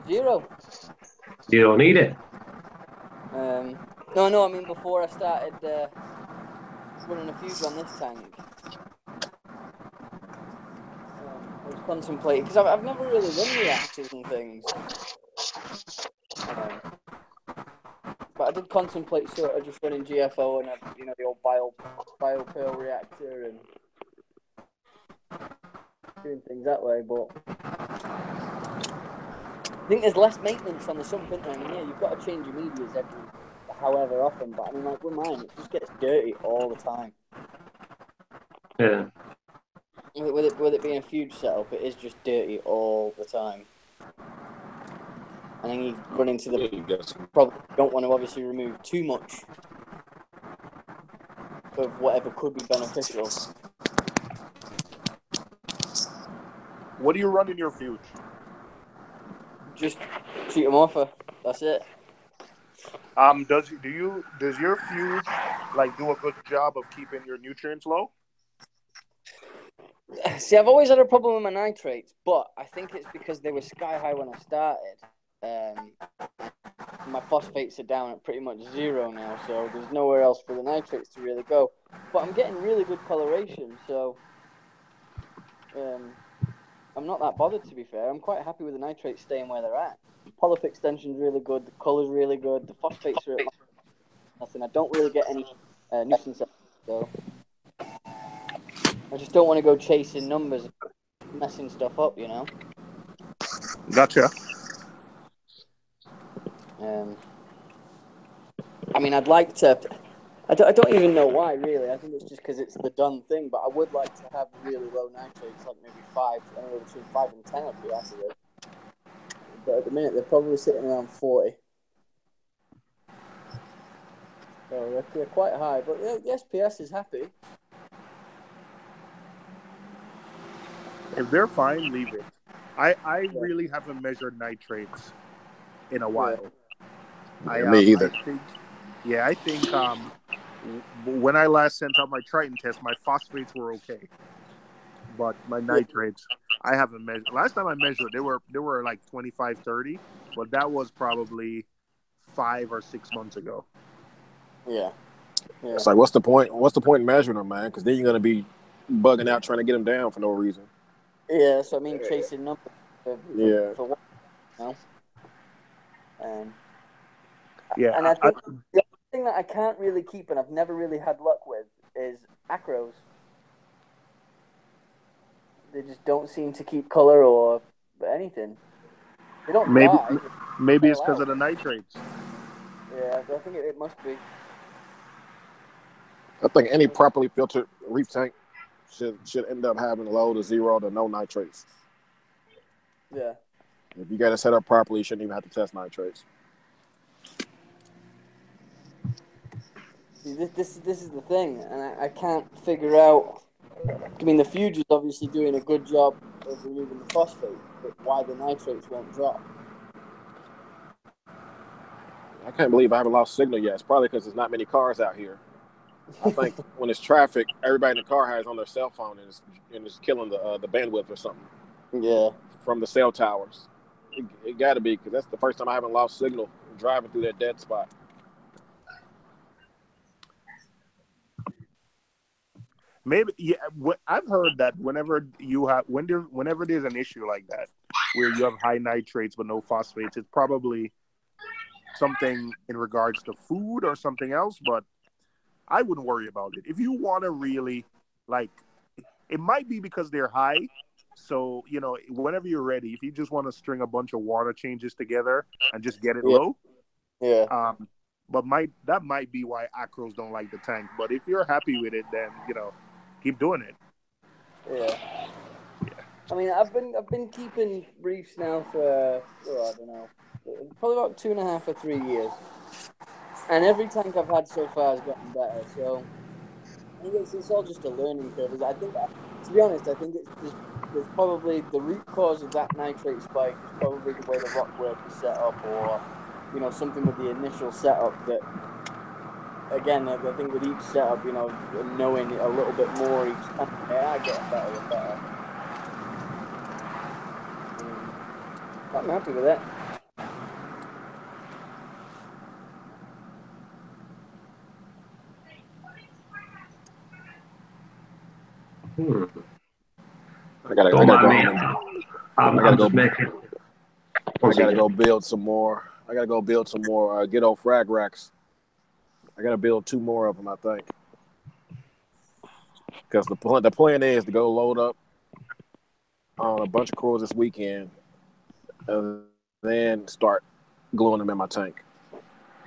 0. You don't need it. No, I mean before I started running a fuse on this tank, I was contemplating, because I've never really run reactors and things, but I did contemplate sort of just running GFO and the old biopill reactor and doing things that way, but I think there's less maintenance on the sump, isn't there? I mean, yeah, you've got to change your medias every however often, but I mean, like with mine, it just gets dirty all the time. Yeah. With it being a huge setup, it is just dirty all the time. And then you run into the problem. You don't want to obviously remove too much of whatever could be beneficial. What do you run in your fuse? Just treat them off. That's it. Does your fuse like do a good job of keeping your nutrients low? See, I've always had a problem with my nitrates, but I think it's because they were sky high when I started. My phosphates are down at pretty much 0 now, so there's nowhere else for the nitrates to really go. But I'm getting really good coloration, so I'm not that bothered, to be fair. I'm quite happy with the nitrates staying where they're at. The polyp extension's really good, the colour's really good, the phosphates are at nothing. I don't really get any nuisance, so I just don't want to go chasing numbers and messing stuff up, you know? Gotcha. I mean, I'd like to. I don't even know why, really. I think it's just because it's the done thing. But I would like to have really low nitrates, like maybe 5, anywhere between 5 and 10. I'd be happy with. But at the minute, they're probably sitting around 40. So they're quite high. But the SPS is happy. If they're fine, leave it. I really haven't measured nitrates in a while. Yeah, me either. I think when I last sent out my Triton test, my phosphates were okay, but my nitrates, I haven't measured. Last time I measured, they were like 25, 30, but that was probably 5 or 6 months ago. Yeah. It's like, what's the point? What's the point in measuring them, man? Because then you're gonna be bugging out trying to get them down for no reason. Yeah, so I mean, chasing numbers for what, you know? And I think the other thing that I can't really keep, and I've never really had luck with, is acros. They just don't seem to keep color or anything. They don't die. Maybe it's because of the nitrates. Yeah, I think it must be. I think any properly filtered reef tank should end up having low to 0 to no nitrates. Yeah. If you got it set up properly, you shouldn't even have to test nitrates. See, this is the thing, and I can't figure out. I mean, the Fuge is obviously doing a good job of removing the phosphate, but why the nitrates won't drop? I can't believe I haven't lost signal yet. It's probably because there's not many cars out here. I think when it's traffic, everybody in the car has on their cell phone and it's killing the bandwidth or something. Yeah. From the cell towers. It got to be, because that's the first time I haven't lost signal driving through that dead spot. Maybe, yeah. I've heard that whenever there's an issue like that, where you have high nitrates but no phosphates, it's probably something in regards to food or something else. But I wouldn't worry about it. If you want to really, like, it might be because they're high. So, whenever you're ready, if you just want to string a bunch of water changes together and just get it low. Yeah. But that might be why acros don't like the tank. But if you're happy with it, then, keep doing it. Yeah. I mean, I've been keeping reefs now for, I don't know, probably about 2.5 or 3 years. And every tank I've had so far has gotten better. So I think it's all just a learning curve. I think, to be honest, there's probably the root cause of that nitrate spike is probably the way the rock work is set up, or something with the initial setup that. Again, I think with each setup, knowing a little bit more each time, they are getting better and better. I'm happy with it. I gotta Don't go mind me. home. I'm just making. I gotta go build some more. Ghetto frag racks. I gotta build 2 more of them, I think. Because the plan is to go load up on a bunch of cores this weekend, and then start gluing them in my tank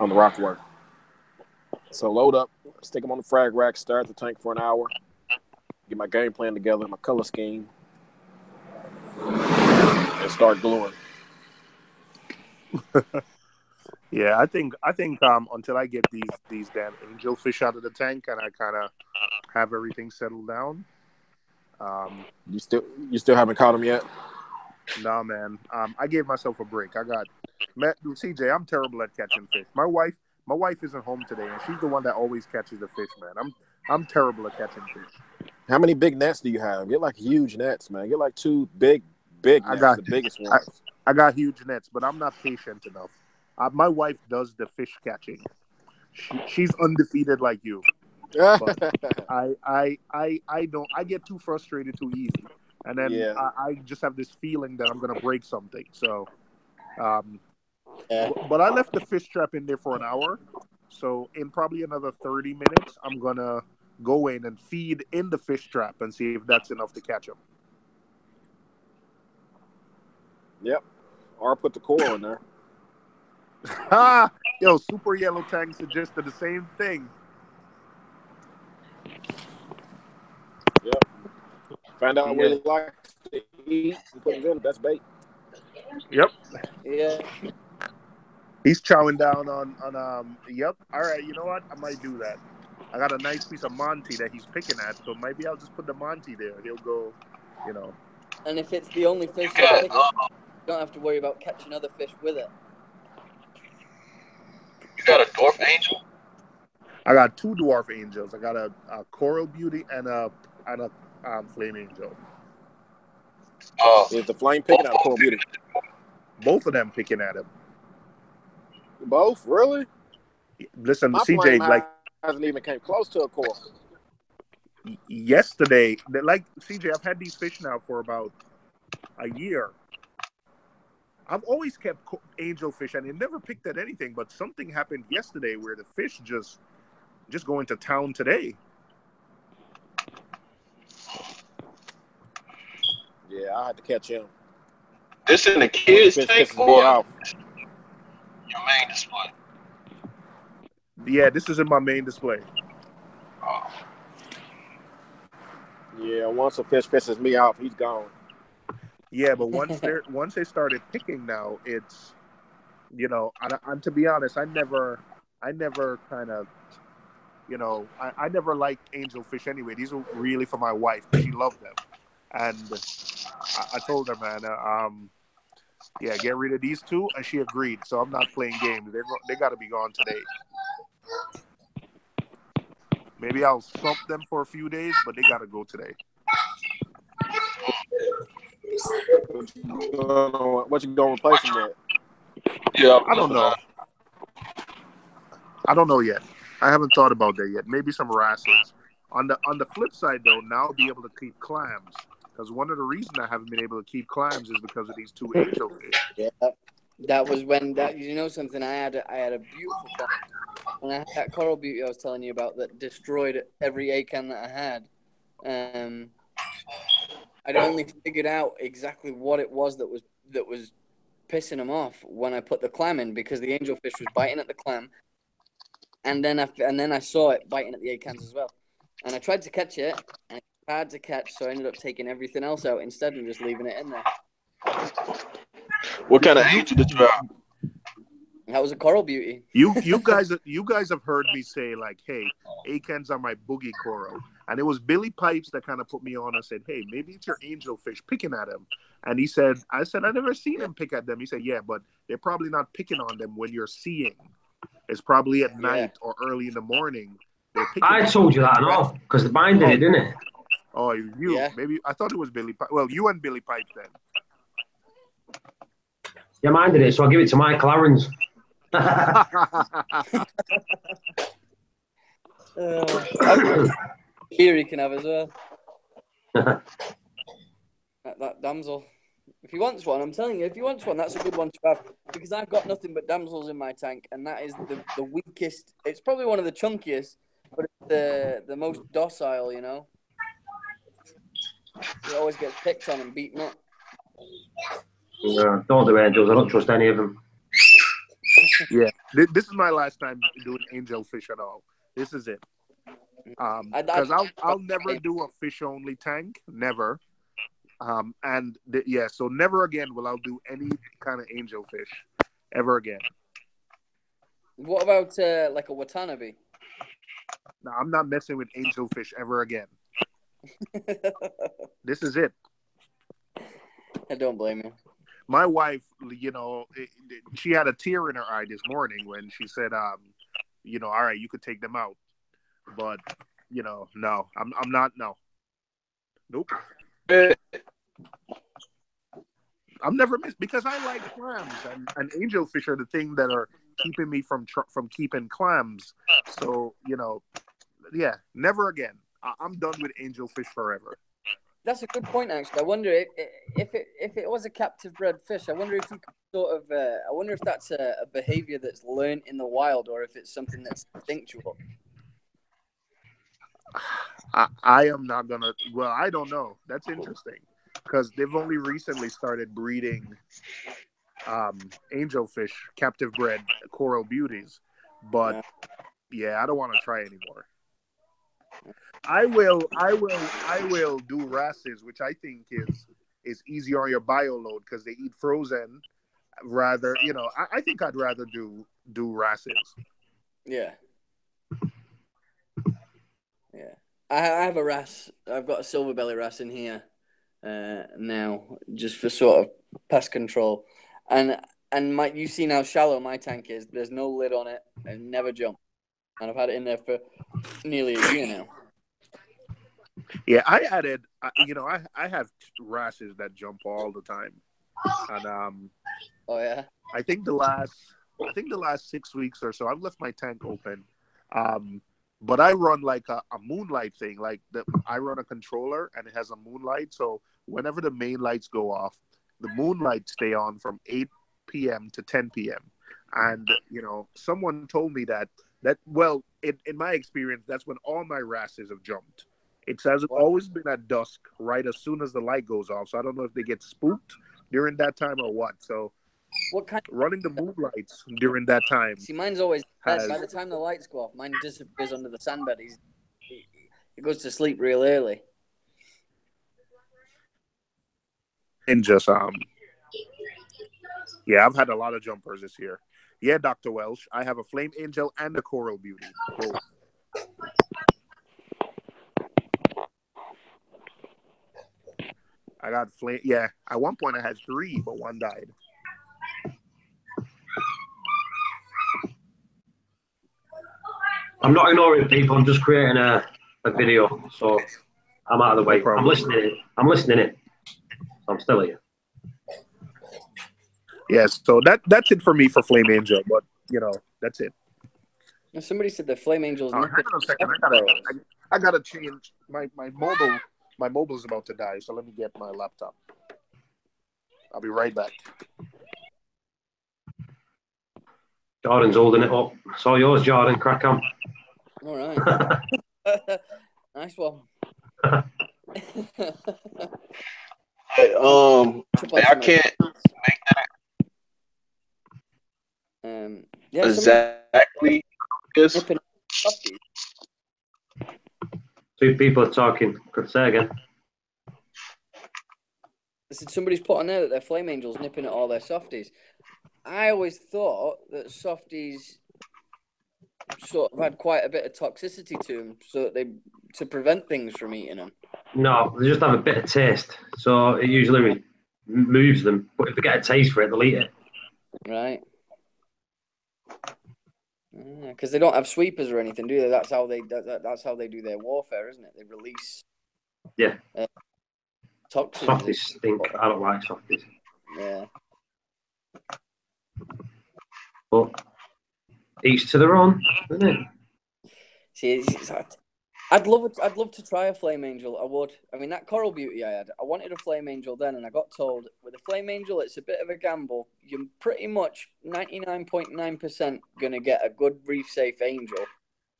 on the rock work. So load up, stick them on the frag rack, start the tank for an hour, get my game plan together, my color scheme, and start gluing. Yeah, I think until I get these damn angelfish out of the tank and I kind of have everything settled down. You still haven't caught them yet? Nah, man. I gave myself a break. CJ. I'm terrible at catching fish. My wife isn't home today, and she's the one that always catches the fish, man. I'm terrible at catching fish. How many big nets do you have? Get like huge nets, man. Get like 2 big nets, the biggest ones. I got huge nets, but I'm not patient enough. My wife does the fish catching. She's undefeated like you. But I don't. I get too frustrated too easy, and then I just have this feeling that I'm gonna break something. So, but I left the fish trap in there for an hour. So in probably another 30 minutes, I'm gonna go in and feed in the fish trap and see if that's enough to catch them. Yep. Or put the core in there. Yo, Super Yellow Tang suggested the same thing. Yep. Find out what he likes to eat and put it in. That's bait. Yep. Yeah. He's chowing down on. Yep. All right. You know what? I might do that. I got a nice piece of Monty that he's picking at, so maybe I'll just put the Monty there. He'll go, you know. And if it's the only fish you're picking, you don't have to worry about catching other fish with it. You got a dwarf angel? I got 2 dwarf angels. I got a coral beauty and a flame angel. Is the flame picking out coral beauty? Both of them picking at him. Both? Really? Listen, My CJ, flame like hasn't even came close to a coral. Yesterday, like CJ, I've had these fish now for about a year. I've always kept angelfish, and it never picked at anything. But something happened yesterday where the fish just go into town today. Yeah, I had to catch him. This in the kids' Fish tank pisses me or off. your main display? Yeah, this is in my main display. Oh. Yeah, once a fish pisses me off, he's gone. Yeah, but once they started picking now, it's, you know, and to be honest, I never kind of, you know, I never liked angelfish anyway. These were really for my wife. She loved them, and I told her, man, yeah, get rid of these 2, and she agreed. So I'm not playing games. They got to be gone today. Maybe I'll sump them for a few days, but they got to go today. What you gonna replace them with? Yeah, I don't know. I don't know yet. I haven't thought about that yet. Maybe some wrasses. On the flip side, though, now I'll be able to keep clams. Because one of the reasons I haven't been able to keep clams is because of these 2 angelfish. Yeah, that was when you know something. I had a beautiful clam, and I had that coral beauty I was telling you about that destroyed every acan that I had. I'd only figured out exactly what it was that was pissing them off when I put the clam in, because the angelfish was biting at the clam, and then I saw it biting at the acans as well. And I tried to catch it, and it's hard to catch, so I ended up taking everything else out instead and just leaving it in there. What kind of angel did you have? That was a coral beauty. You guys have heard me say, like, hey, acans are my boogie coral. And it was Billy Pipes that kind of put me on and said, hey, maybe it's your angelfish picking at him. And I said, I never seen him pick at them. He said, yeah, but they're probably not picking on them when you're seeing. It's probably at night or early in the morning. I told you that and all, because the bind did it, didn't it? Oh, you? Yeah. Maybe I thought it was Billy Pipes. Well, you and Billy Pipes then. Yeah, mine did it, so I'll give it to my McLaren's. Here he can have as well. That damsel. If he wants one, I'm telling you, if he wants one, that's a good one to have. Because I've got nothing but damsels in my tank, and that is the weakest. It's probably one of the chunkiest, but it's the most docile, you know. He always gets picked on and beaten up. Yeah, don't do angels. I don't trust any of them. Yeah, this is my last time doing angel fish at all. This is it. Because I'll never do a fish only tank, never. So never again will I do any kind of angel fish ever again. What about like a Watanabe? No, I'm not messing with angel fish ever again. This is it. I don't blame you. My wife, she had a tear in her eye this morning when she said, all right, you could take them out. But, no, I'm not, no. Nope. I'm never missed because I like clams and angelfish are the thing that are keeping me from keeping clams. So, yeah, never again. I'm done with angelfish forever. That's a good point, actually. I wonder if it was a captive bred fish. I wonder if you could sort of. I wonder if that's a behavior that's learned in the wild, or if it's something that's instinctual. I am not gonna. Well, I don't know. That's interesting because they've only recently started breeding angelfish, captive bred coral beauties. But yeah, I don't want to try anymore. I will do wrasses, which I think is easier on your bio load because they eat frozen. Rather, I think I'd rather do wrasses. Yeah. Yeah. I have a wrasse. I've got a silver belly wrasse in here now, just for sort of pest control. And you see how shallow my tank is. There's no lid on it and never jump. And I've had it in there for nearly a year now. Yeah, I added. I have wrasses that jump all the time, and oh yeah. I think the last 6 weeks or so, I've left my tank open. But I run like a moonlight thing. Like I run a controller and it has a moonlight. So whenever the main lights go off, the moonlights stay on from 8 p.m. to 10 p.m. And someone told me that well, in my experience, that's when all my wrasses have jumped. It has always been at dusk, right as soon as the light goes off. So I don't know if they get spooked during that time or what. So running the moonlights during that time. See, mine's always dead. By the time the lights go off, mine disappears under the sandbed. He goes to sleep real early. And just yeah, I've had a lot of jumpers this year. Yeah, Dr. Welsh, I have a flame angel and a coral beauty. Both. I got flame. Yeah, at one point I had 3, but 1 died. I'm not ignoring people. I'm just creating a video, so I'm out of the way. I'm listening. I'm still here. Yes, so that's it for me for Flame Angel, but that's it. Now, somebody said the Flame Angels. Hang on a second. I gotta change my mobile. My mobile's about to die, so let me get my laptop. I'll be right back. Jordan's holding it up. It's all yours, Jordan. Crack on. All right. Nice one. I can't make that exactly. Two people are talking. Could say again. Somebody's put on there that they're Flame Angels nipping at all their softies. I always thought that softies sort of had quite a bit of toxicity to them, so that to prevent things from eating them. No, they just have a bit of taste, so it usually moves them. But if they get a taste for it, they'll eat it. Right. Because they don't have sweepers or anything, do they? That's how they do their warfare, isn't it? They release. Yeah. Toxins. Softies stink. I don't like softies. Yeah. But each to their own, isn't it? See, I'd love to try a flame angel. I would. I mean, that coral beauty I had, I wanted a flame angel then, and I got told with a flame angel, it's a bit of a gamble. You're pretty much 99.9% gonna get a good reef safe angel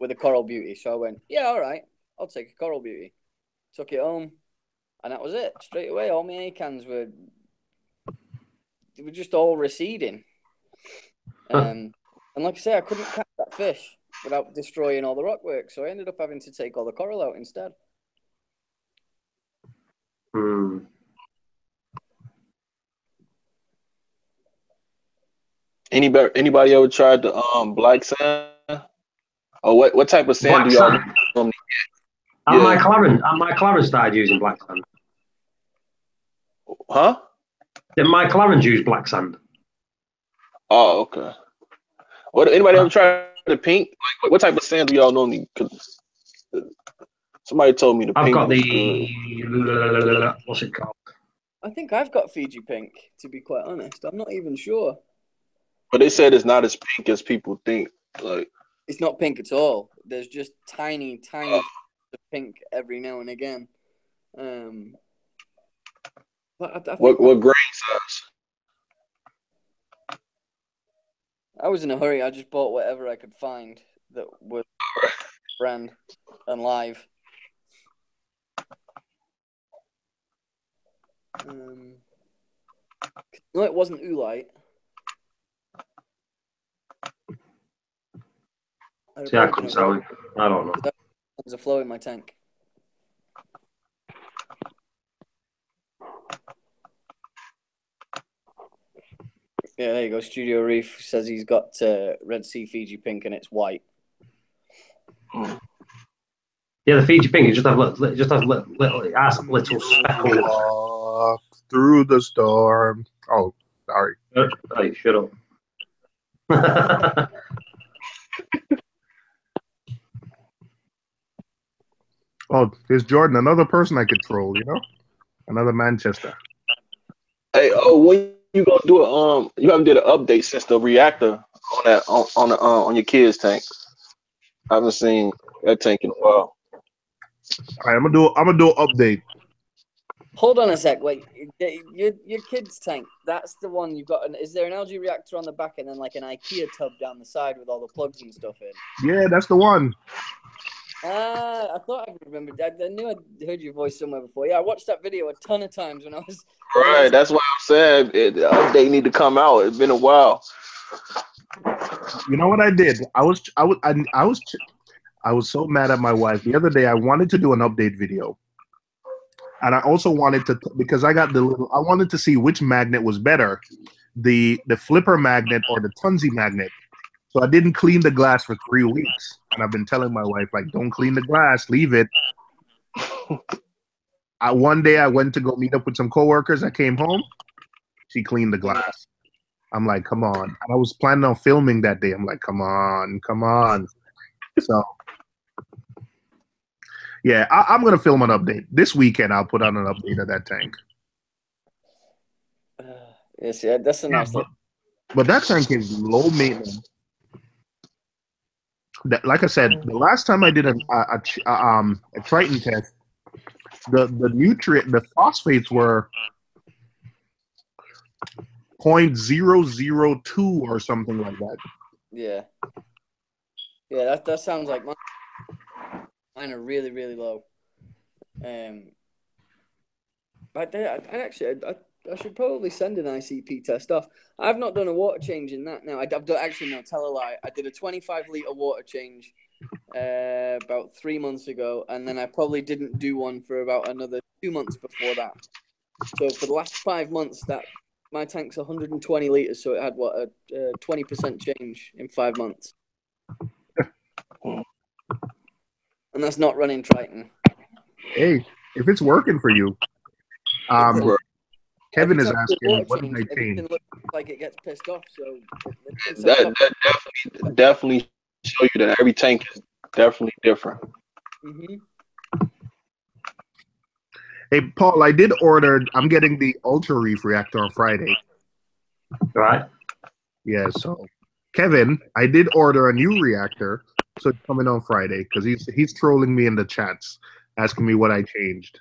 with a coral beauty. So I went, yeah, all right, I'll take a coral beauty. Took it home, and that was it. Straight away, all my acans were just all receding. And like I say, I couldn't catch that fish without destroying all the rockwork, so I ended up having to take all the coral out instead. Anybody ever tried the black sand? Oh, what type of sand Black do y'all sand? normally At Yeah. my McLaren started using black sand. Huh? Did my McLaren use black sand? Oh, okay. What anybody ever tried the pink? Like, what type of sand do y'all normally? Cause somebody told me the I've pink got was the good. what's it called? I think I've got Fiji pink, to be quite honest. I'm not even sure. But they said it's not as pink as people think. Like, it's not pink at all. There's just tiny pink every now and again. But I think what grain size? I was in a hurry. I just bought whatever I could find that was brand and live. No, it wasn't Oolite. See, I couldn't tell you. I don't know. There's a flow in my tank. Yeah, there you go. Studio Reef says he's got Red Sea Fiji pink and it's white. Yeah, the Fiji pink. It just has little. It has little speckles. Walk through the storm. Oh, sorry. Hey, shut up. Oh, there's Jordan, another person I could troll. You know, another Manchester. Hey, when you gonna do you haven't did an update since the reactor on that on your kids tank. I haven't seen that tank in a while. All right, I'm gonna do an update. Hold on a sec. Wait, your kids tank. That's the one you've got. Is there an algae reactor on the back and then like an IKEA tub down the side with all the plugs and stuff in? Yeah, that's the one. I thought I remembered. I knew I'd heard your voice somewhere before. Yeah, I watched that video a ton of times when I was. Right, that's why I'm saying the update need to come out. It's been a while. You know what I did? I was so mad at my wife the other day. I wanted to do an update video, and I also wanted to because I got I wanted to see which magnet was better, the flipper magnet or the Tunzi magnet. So I didn't clean the glass for 3 weeks, and I've been telling my wife like, don't clean the glass, leave it. One day I went to go meet up with some coworkers. I came home, she cleaned the glass. I'm like, come on. And I was planning on filming that day. I'm like, come on. So, yeah, I'm going to film an update. This weekend, I'll put on an update of that tank. Yes, yeah, that's a nice look. But that tank is low maintenance. Like I said, the last time I did a Triton test, the phosphates were 0.002 or something like that. Yeah, that sounds like mine are really, really low. But I should probably send an ICP test off. I've not done a water change in that now. I've done, actually, no, tell a lie. I did a 25-litre water change about 3 months ago, and then I probably didn't do one for about another 2 months before that. So for the last 5 months, my tank's 120 litres, so it had, a 20% change in 5 months. And that's not running Triton. Hey, if it's working for you. Kevin is asking, what did I change? It looks like it gets pissed off. So that definitely show you that every tank is definitely different. Mm-hmm. Hey, Paul, I'm getting the Ultra Reef reactor on Friday. Right. Yeah, so Kevin, I did order a new reactor, so it's coming on Friday because he's trolling me in the chats, asking me what I changed.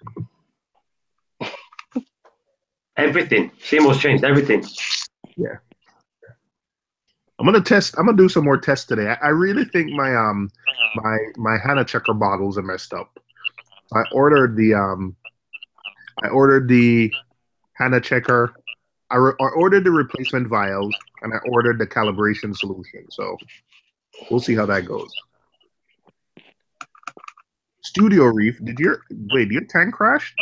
Everything. Simo's changed everything. Yeah. I'm gonna test. I'm gonna do some more tests today. I really think my Hannah checker bottles are messed up. I ordered the Hannah checker. I ordered the replacement vials and I ordered the calibration solution. So we'll see how that goes. Studio Reef, did your tank crash?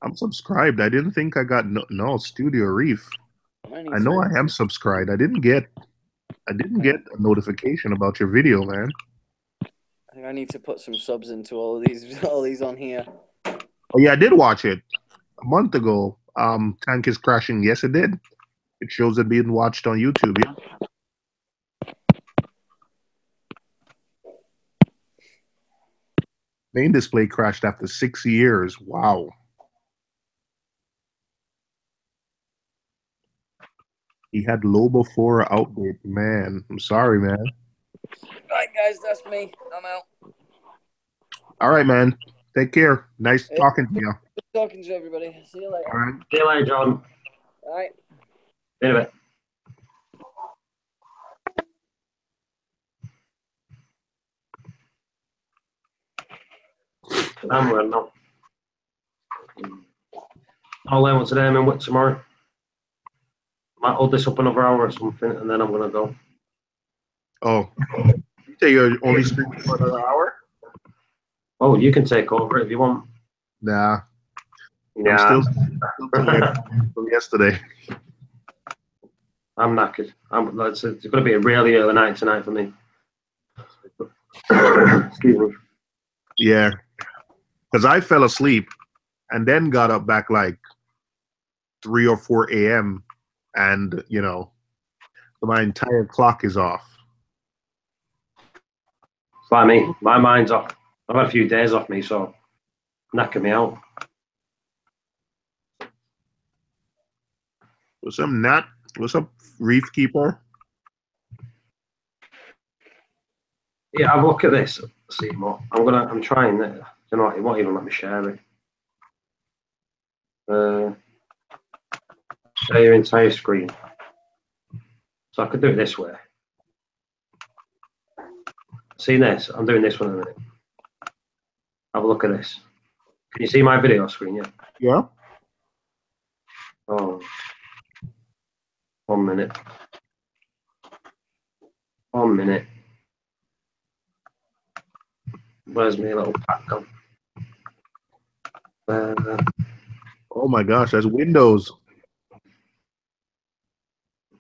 I'm subscribed. I didn't think I got no Studio Reef. I know I am subscribed. I didn't get a notification about your video, man. I think I need to put some subs into all these on here. Oh yeah, I did watch it a month ago. Tank is crashing. Yes, it did. It shows it being watched on YouTube. Yeah. Main display crashed after 6 years. Wow. He had low before outbreak. Man, I'm sorry, man. All right, guys, that's me. I'm out. All right, man. Take care. Nice talking to you. Good talking to everybody. See you later. All right. See you later, John. All right. See you in a bit. I'm well now. I'll learn one today and then what tomorrow. Might hold this up another hour or something, and then I'm gonna go. Oh, you say you're only streaming for another hour? Oh, you can take over if you want. Nah. Yeah. I'm still tired from yesterday. I'm knackered. It's going to be a really early night tonight for me. Excuse me. Yeah, because I fell asleep and then got up back like 3 or 4 a.m. and my entire clock is off. It's like me. My mind's off. I've had a few days off me, so knacking me out. What's up, Nat? What's up, Reef Keeper? Yeah, have a look at this. See more. I'm trying it. You know what? It won't even let me share it. Share your entire screen. So I could do it this way. See this? I'm doing this one in a minute. Have a look at this. Can you see my video screen? Yeah. Yeah. Oh. 1 minute. 1 minute. Where's my little pack gone? Oh my gosh, that's Windows.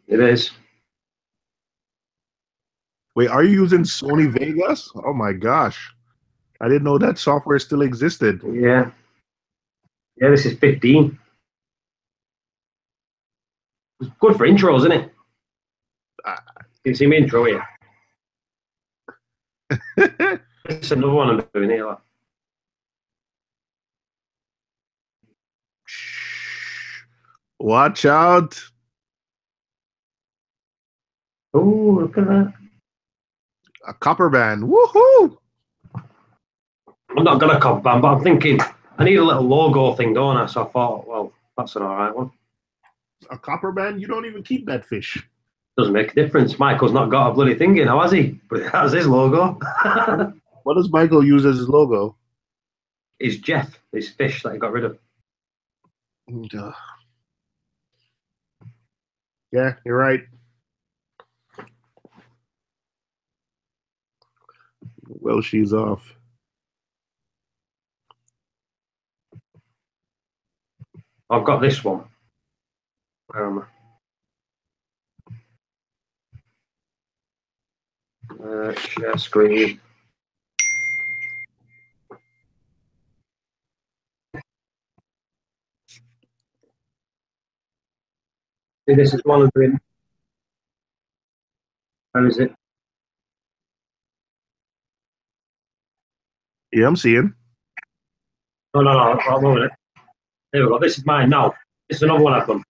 It is. Wait, are you using Sony Vegas? Oh my gosh. I didn't know that software still existed. Yeah. Yeah, this is 15. It's good for intros, isn't it? Can you see my intro here? It's another one I'm doing here. Like. Watch out. Oh, look at that. A copper band. Woohoo! I'm not going to cop band, but I'm thinking I need a little logo thing, don't I? So I thought, well, that's an all right one. A copper band? You don't even keep that fish. Doesn't make a difference. Michael's not got a bloody thing in, has he? But it has his logo. What does Michael use as his logo? It's Jeff, his fish that he got rid of. Yeah, you're right. Well, she's off. I've got this one. Where am I? Share screen. See, this is one of them. How is it? Yeah, I'm seeing. No, I'm moving it. There we go. This is mine now. This is another one I've done.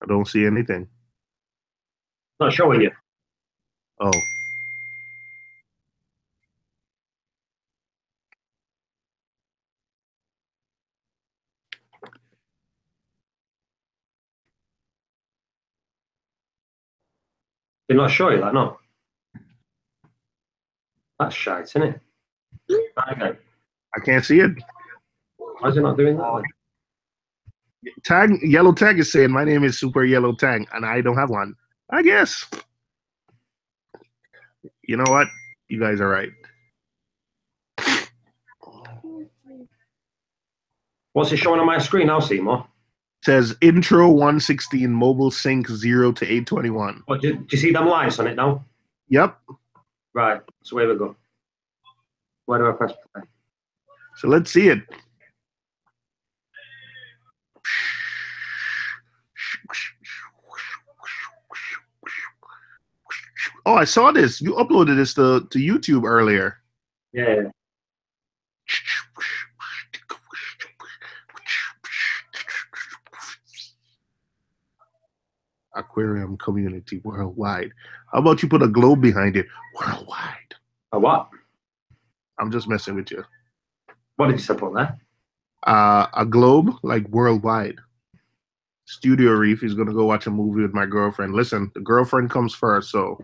I don't see anything. Not showing you. Oh. Did not show you that, no. That's shite, isn't it? Okay. I can't see it. Why is it not doing that? Tag Yellow Tag is saying my name is Super Yellow Tag, and I don't have one. I guess. You know what? You guys are right. What's it showing on my screen now, Seymour? It says intro 116, mobile sync 0 to 821. What, do you see them lights on it now? Yep. Right. So where we go? Where do I press play? So let's see it. Oh, I saw this. You uploaded this to YouTube earlier. Yeah. Aquarium community worldwide. How about you put a globe behind it? Worldwide. A what? I'm just messing with you. What did you say put there? A globe, like worldwide. Studio Reef is gonna go watch a movie with my girlfriend. Listen, the girlfriend comes first, so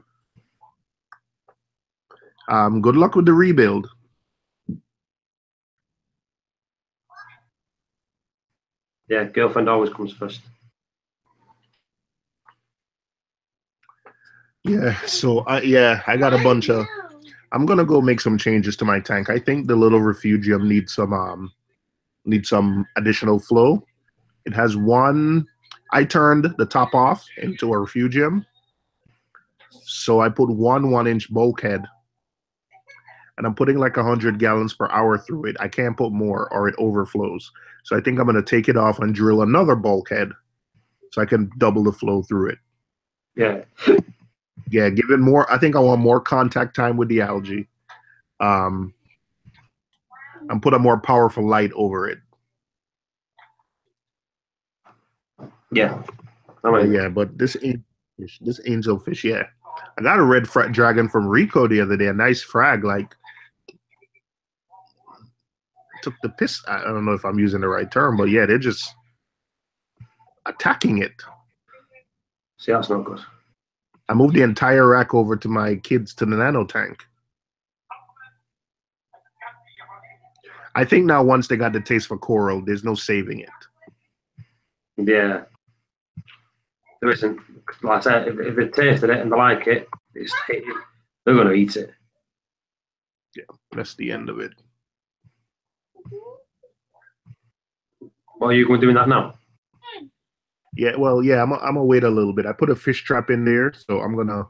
good luck with the rebuild. Yeah, girlfriend always comes first. Yeah, so I got a bunch of. I'm gonna go make some changes to my tank. I think the little refugium needs some additional flow. It has one. I turned the top off into a refugium, so I put one 1-inch bulkhead, and I'm putting like 100 gallons per hour through it. I can't put more, or it overflows. So I think I'm gonna take it off and drill another bulkhead, so I can double the flow through it. Yeah. Yeah, give it more. I think I want more contact time with the algae. And put a more powerful light over it. Yeah. Yeah, but this angelfish, yeah. I got a red dragon from Rico the other day. A nice frag, like took the piss. I don't know if I'm using the right term, but yeah, they're just attacking it. See, that's not good. I moved the entire rack over to my kids to the nano tank. I think now once they got the taste for coral, there's no saving it. Yeah. There isn't. Like I said, if they tasted it and they like it, they're going to eat it. Yeah, that's the end of it. What are you going to do in that now? Yeah, well, yeah, I'm gonna wait a little bit. I put a fish trap in there, so I'm gonna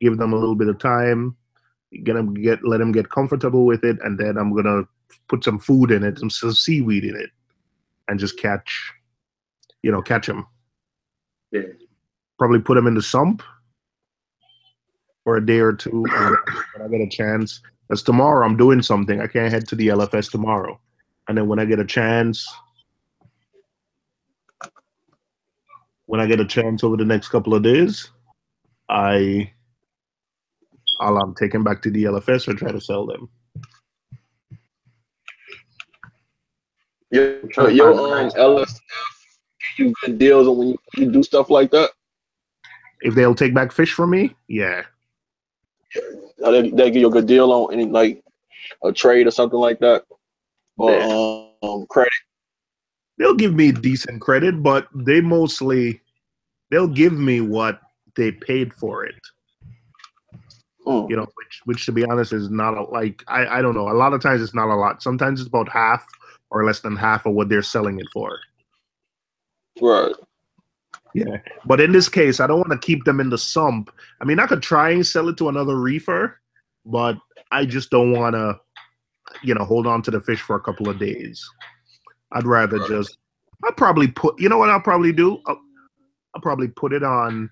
give them a little bit of time, let them get comfortable with it, and then I'm gonna put some food in it, some seaweed in it, and just catch them. Yeah. Probably put them in the sump for a day or two when I get a chance. Because tomorrow I'm doing something. I can't head to the LFS tomorrow, and then when I get a chance over the next couple of days, I'll take them back to the LFS or try to sell them. Your LFS, you get deals when you do stuff like that. If they'll take back fish from me, yeah. They give you a good deal on any like a trade or something like that, or credit. They'll give me decent credit, but they'll give me what they paid for it. You know, which to be honest is not I don't know. A lot of times it's not a lot. Sometimes it's about half or less than half of what they're selling it for. Right. Yeah, but in this case, I don't want to keep them in the sump. I mean, I could try and sell it to another reefer, but I just don't want to, hold on to the fish for a couple of days. I'd rather I'll probably put, you know what I'll probably do? I'll probably put it on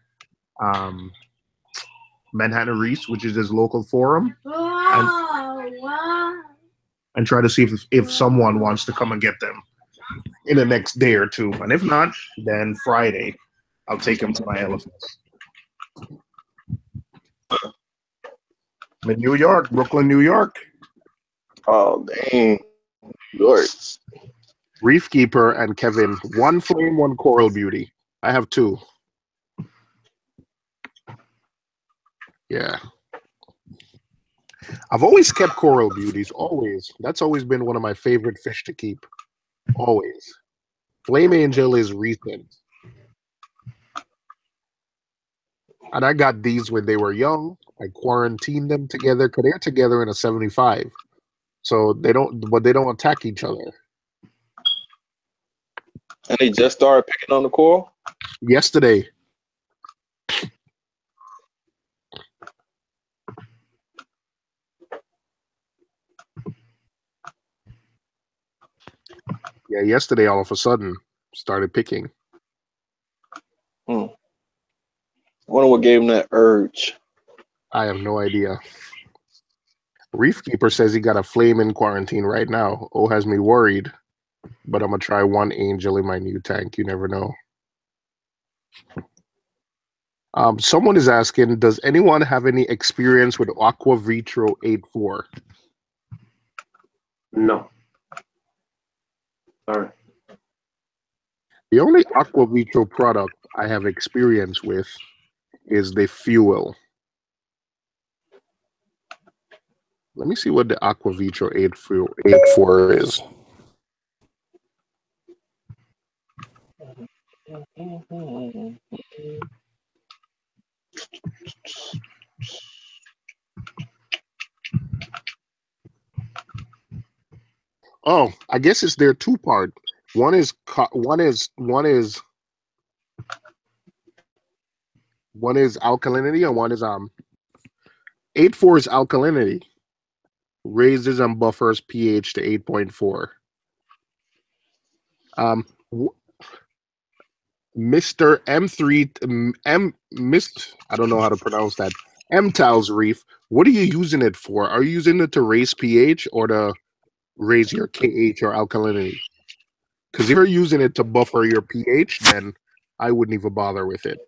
Manhattan Reefs, which is his local forum, and try to see if someone wants to come and get them in the next day or two. And if not, then Friday, I'll take them to my elephants. I'm in New York, Brooklyn, New York. Oh dang, New York. Reef Keeper and Kevin, one flame, one coral beauty. I have two. Yeah. I've always kept coral beauties, always. That's always been one of my favorite fish to keep. Always. Flame Angel is recent. And I got these when they were young. I quarantined them together because they're together in a 75. So they don't attack each other. And they just started picking on the coral? Yesterday. Yeah, yesterday all of a sudden started picking. I wonder what gave him that urge. I have no idea. Reef Keeper says he got a flame in quarantine right now. Oh, has me worried. But I'm going to try one angel in my new tank. You never know. Someone is asking, does anyone have any experience with Aqua Vitro 8.4? No. Sorry. The only Aqua Vitro product I have experience with is the fuel. Let me see what the Aqua Vitro 8.4 is. Oh, I guess it's their two-part. One is alkalinity and one is 8.4 is alkalinity. Raises and buffers pH to 8.4. Mr. I don't know how to pronounce that. MTAL's Reef. What are you using it for? Are you using it to raise pH or to raise your KH or alkalinity? Because if you're using it to buffer your pH, then I wouldn't even bother with it.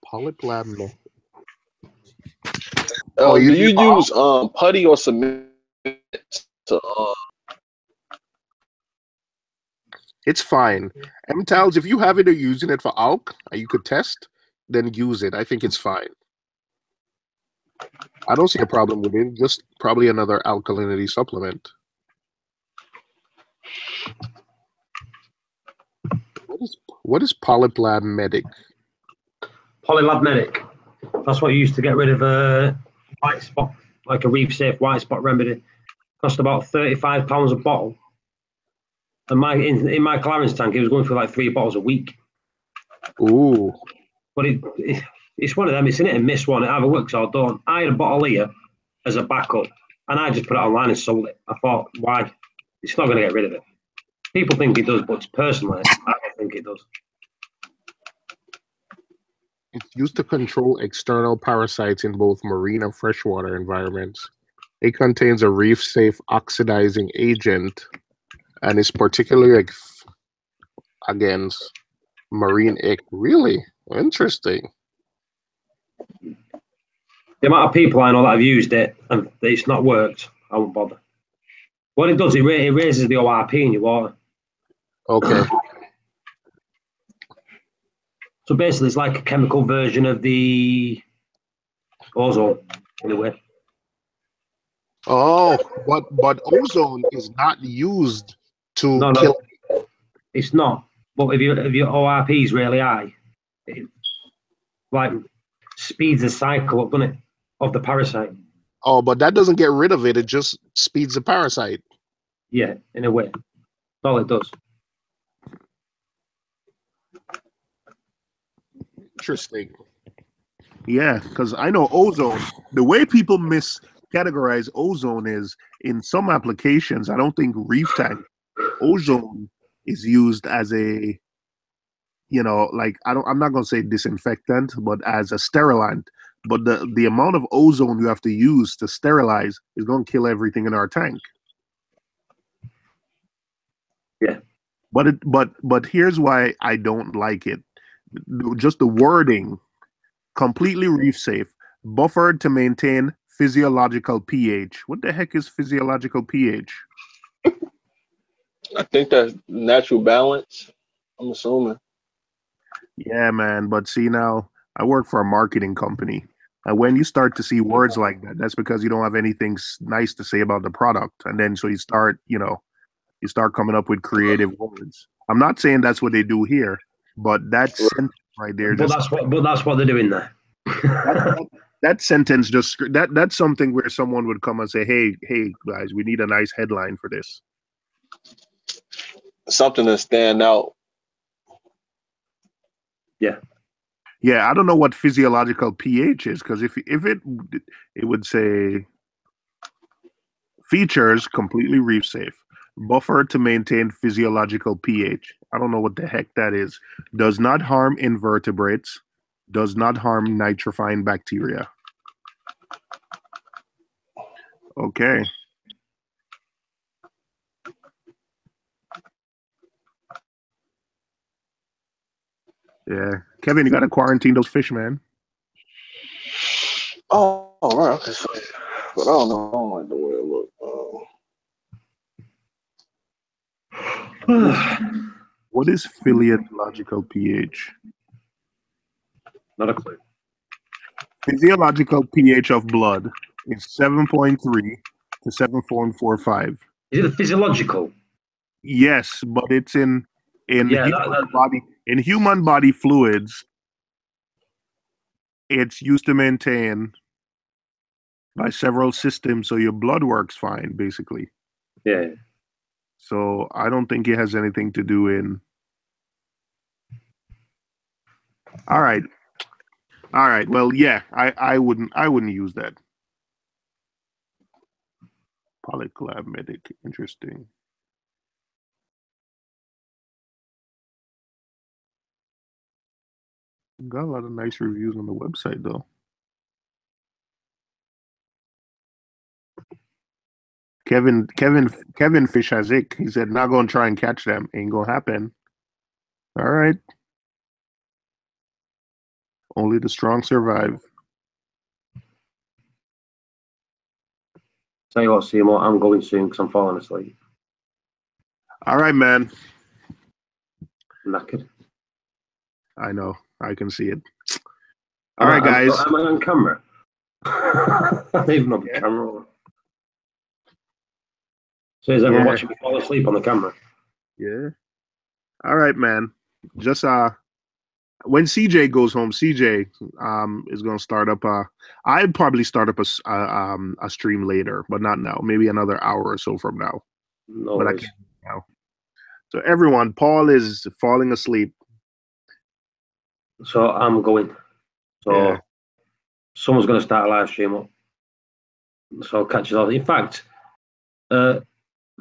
Polyp Lab. Do you use putty or cement to It's fine. MTALs, if you have it or using it for alk, you could test, then use it. I think it's fine. I don't see a problem with it. Just probably another alkalinity supplement. What is Polyp Lab Medic? Polylab Medic. That's what you used to get rid of white spot, like a reef safe white spot remedy. Cost about £35 a bottle. And in my Clarence tank, it was going for like 3 bottles a week. Ooh. But it's one of them. It's in it and miss one. It either works or don't. I had a bottle here as a backup, and I just put it online and sold it. I thought, why? It's not going to get rid of it. People think it does, but personally, I don't think it does. It's used to control external parasites in both marine and freshwater environments. It contains a reef-safe oxidizing agent and is particularly against marine ick. Really? Interesting. The amount of people I know that have used it and it's not worked, I won't bother. What it does, it raises the ORP in your water. Okay. So basically, it's like a chemical version of the ozone, in a way. Oh, but ozone is not used to kill. It's not. But if your ORP is really high, it like speeds the cycle up, doesn't it, of the parasite? Oh, but that doesn't get rid of it. It just speeds the parasite. Yeah, in a way. That's all it does. Interesting. Yeah, because I know ozone. The way people miscategorize ozone is in some applications. I don't think reef tank ozone is used as a like I'm not gonna say disinfectant, but as a sterilant. But the amount of ozone you have to use to sterilize is gonna kill everything in our tank. Yeah. But here's why I don't like it. Just the wording, completely reef safe, buffered to maintain physiological pH. What the heck is physiological pH? I think that's natural balance. I'm assuming. Yeah, man. But see, now I work for a marketing company. And when you start to see words like that, that's because you don't have anything nice to say about the product. And then so you start coming up with creative words. I'm not saying that's what they do here, but that sentence right there. But that's what they're doing there. that sentence just that's something where someone would come and say, hey guys, we need a nice headline for this. Something to stand out. Yeah, I don't know what physiological pH is, because if it would say features completely reef safe, buffer to maintain physiological pH. I don't know what the heck that is. Does not harm invertebrates. Does not harm nitrifying bacteria. Okay. Yeah, Kevin, you gotta quarantine those fish, man. Oh, right. Okay, so, but I don't know. I don't like the way it looks. What is physiological pH? Not a clue. Physiological pH of blood is 7.3 to 7.45. Is it physiological? Yes, but it's in human body fluids. It's used to maintain by several systems, so your blood works fine, basically. Yeah. So I don't think it has anything to do in. All right. Well, yeah, I wouldn't use that. Polyclab medic, interesting. Got a lot of nice reviews on the website though. Kevin Fish has ick. He said, not gonna try and catch them. Ain't gonna happen. All right. Only the strong survive. Tell you what, Seymour, I'm going soon because I'm falling asleep. All right, man. Knackered. I know. I can see it. All right, guys. Am I on camera? I'm even on the camera. So is everyone watching me fall asleep on the camera? Yeah. All right, man. Just when CJ goes home, CJ is gonna start up I'd probably start up a stream later, but not now. Maybe another hour or so from now. No but worries. I can't now. So everyone, Paul is falling asleep. So I'm going. So someone's gonna start a live stream up. So I'll catch you all. In fact,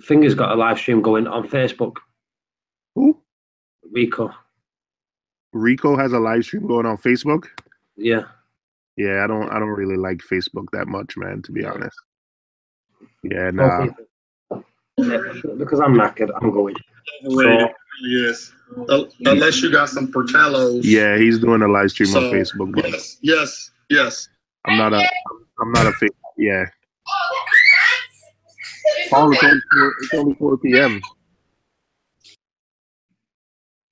Finger's got a live stream going on Facebook. Who? Rico. Rico has a live stream going on Facebook. Yeah. Yeah, I don't really like Facebook that much, man, to be honest. Yeah, nah. Because I'm knackered, I'm going. Yes. Unless you got some Portellos. Yeah, he's doing a live stream on Facebook. But Yes. I'm not a Facebook. Yeah. Paul, it's only 4 p.m.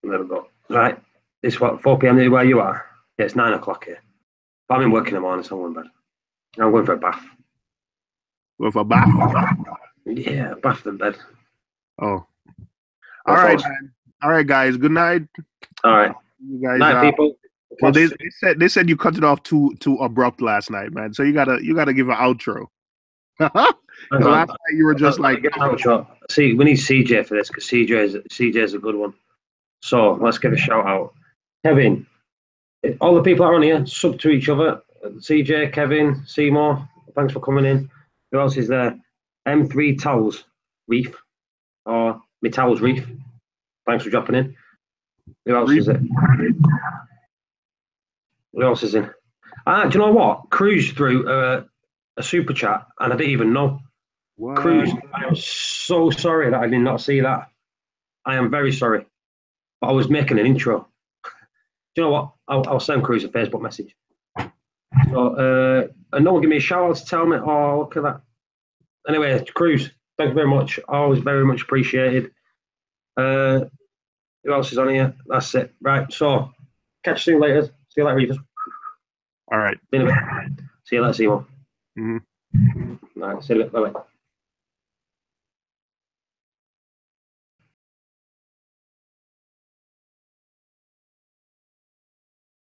There we go. Right. It's what, 4 p.m. where you are? Yeah, it's 9 o'clock here. But I'm in work in the morning, so I'm going to bed. I'm going for a bath. With a bath? Yeah, bath and bed. Oh. All right, man. All right, guys. Good night. All right. You guys, night, people. Well, they said you cut it off too abrupt last night, man. So you gotta give an outro. Last night you were just like outro. See, we need CJ for this because CJ is a good one. So let's give a shout out. Kevin, all the people that are on here, sub to each other. CJ, Kevin, Seymour, thanks for coming in. Who else is there? M3 Towels Reef or Me Towels Reef. Thanks for dropping in. Who else is it? Who else is in? Do you know what? Cruz threw a super chat, and I didn't even know. What? Cruz, I am so sorry that I did not see that. I am very sorry. But I was making an intro. Do you know what? I'll send Cruz a Facebook message. So, and no one give me a shout out to tell me, oh, look at that. Anyway, Cruz, thank you very much. Always very much appreciated. Who else is on here? That's it. Right. So, catch you soon later. See you later, Reavers. All right. See you in a bit. See you later, Simon. Mm-hmm. All right. See you in a bit. Bye-bye.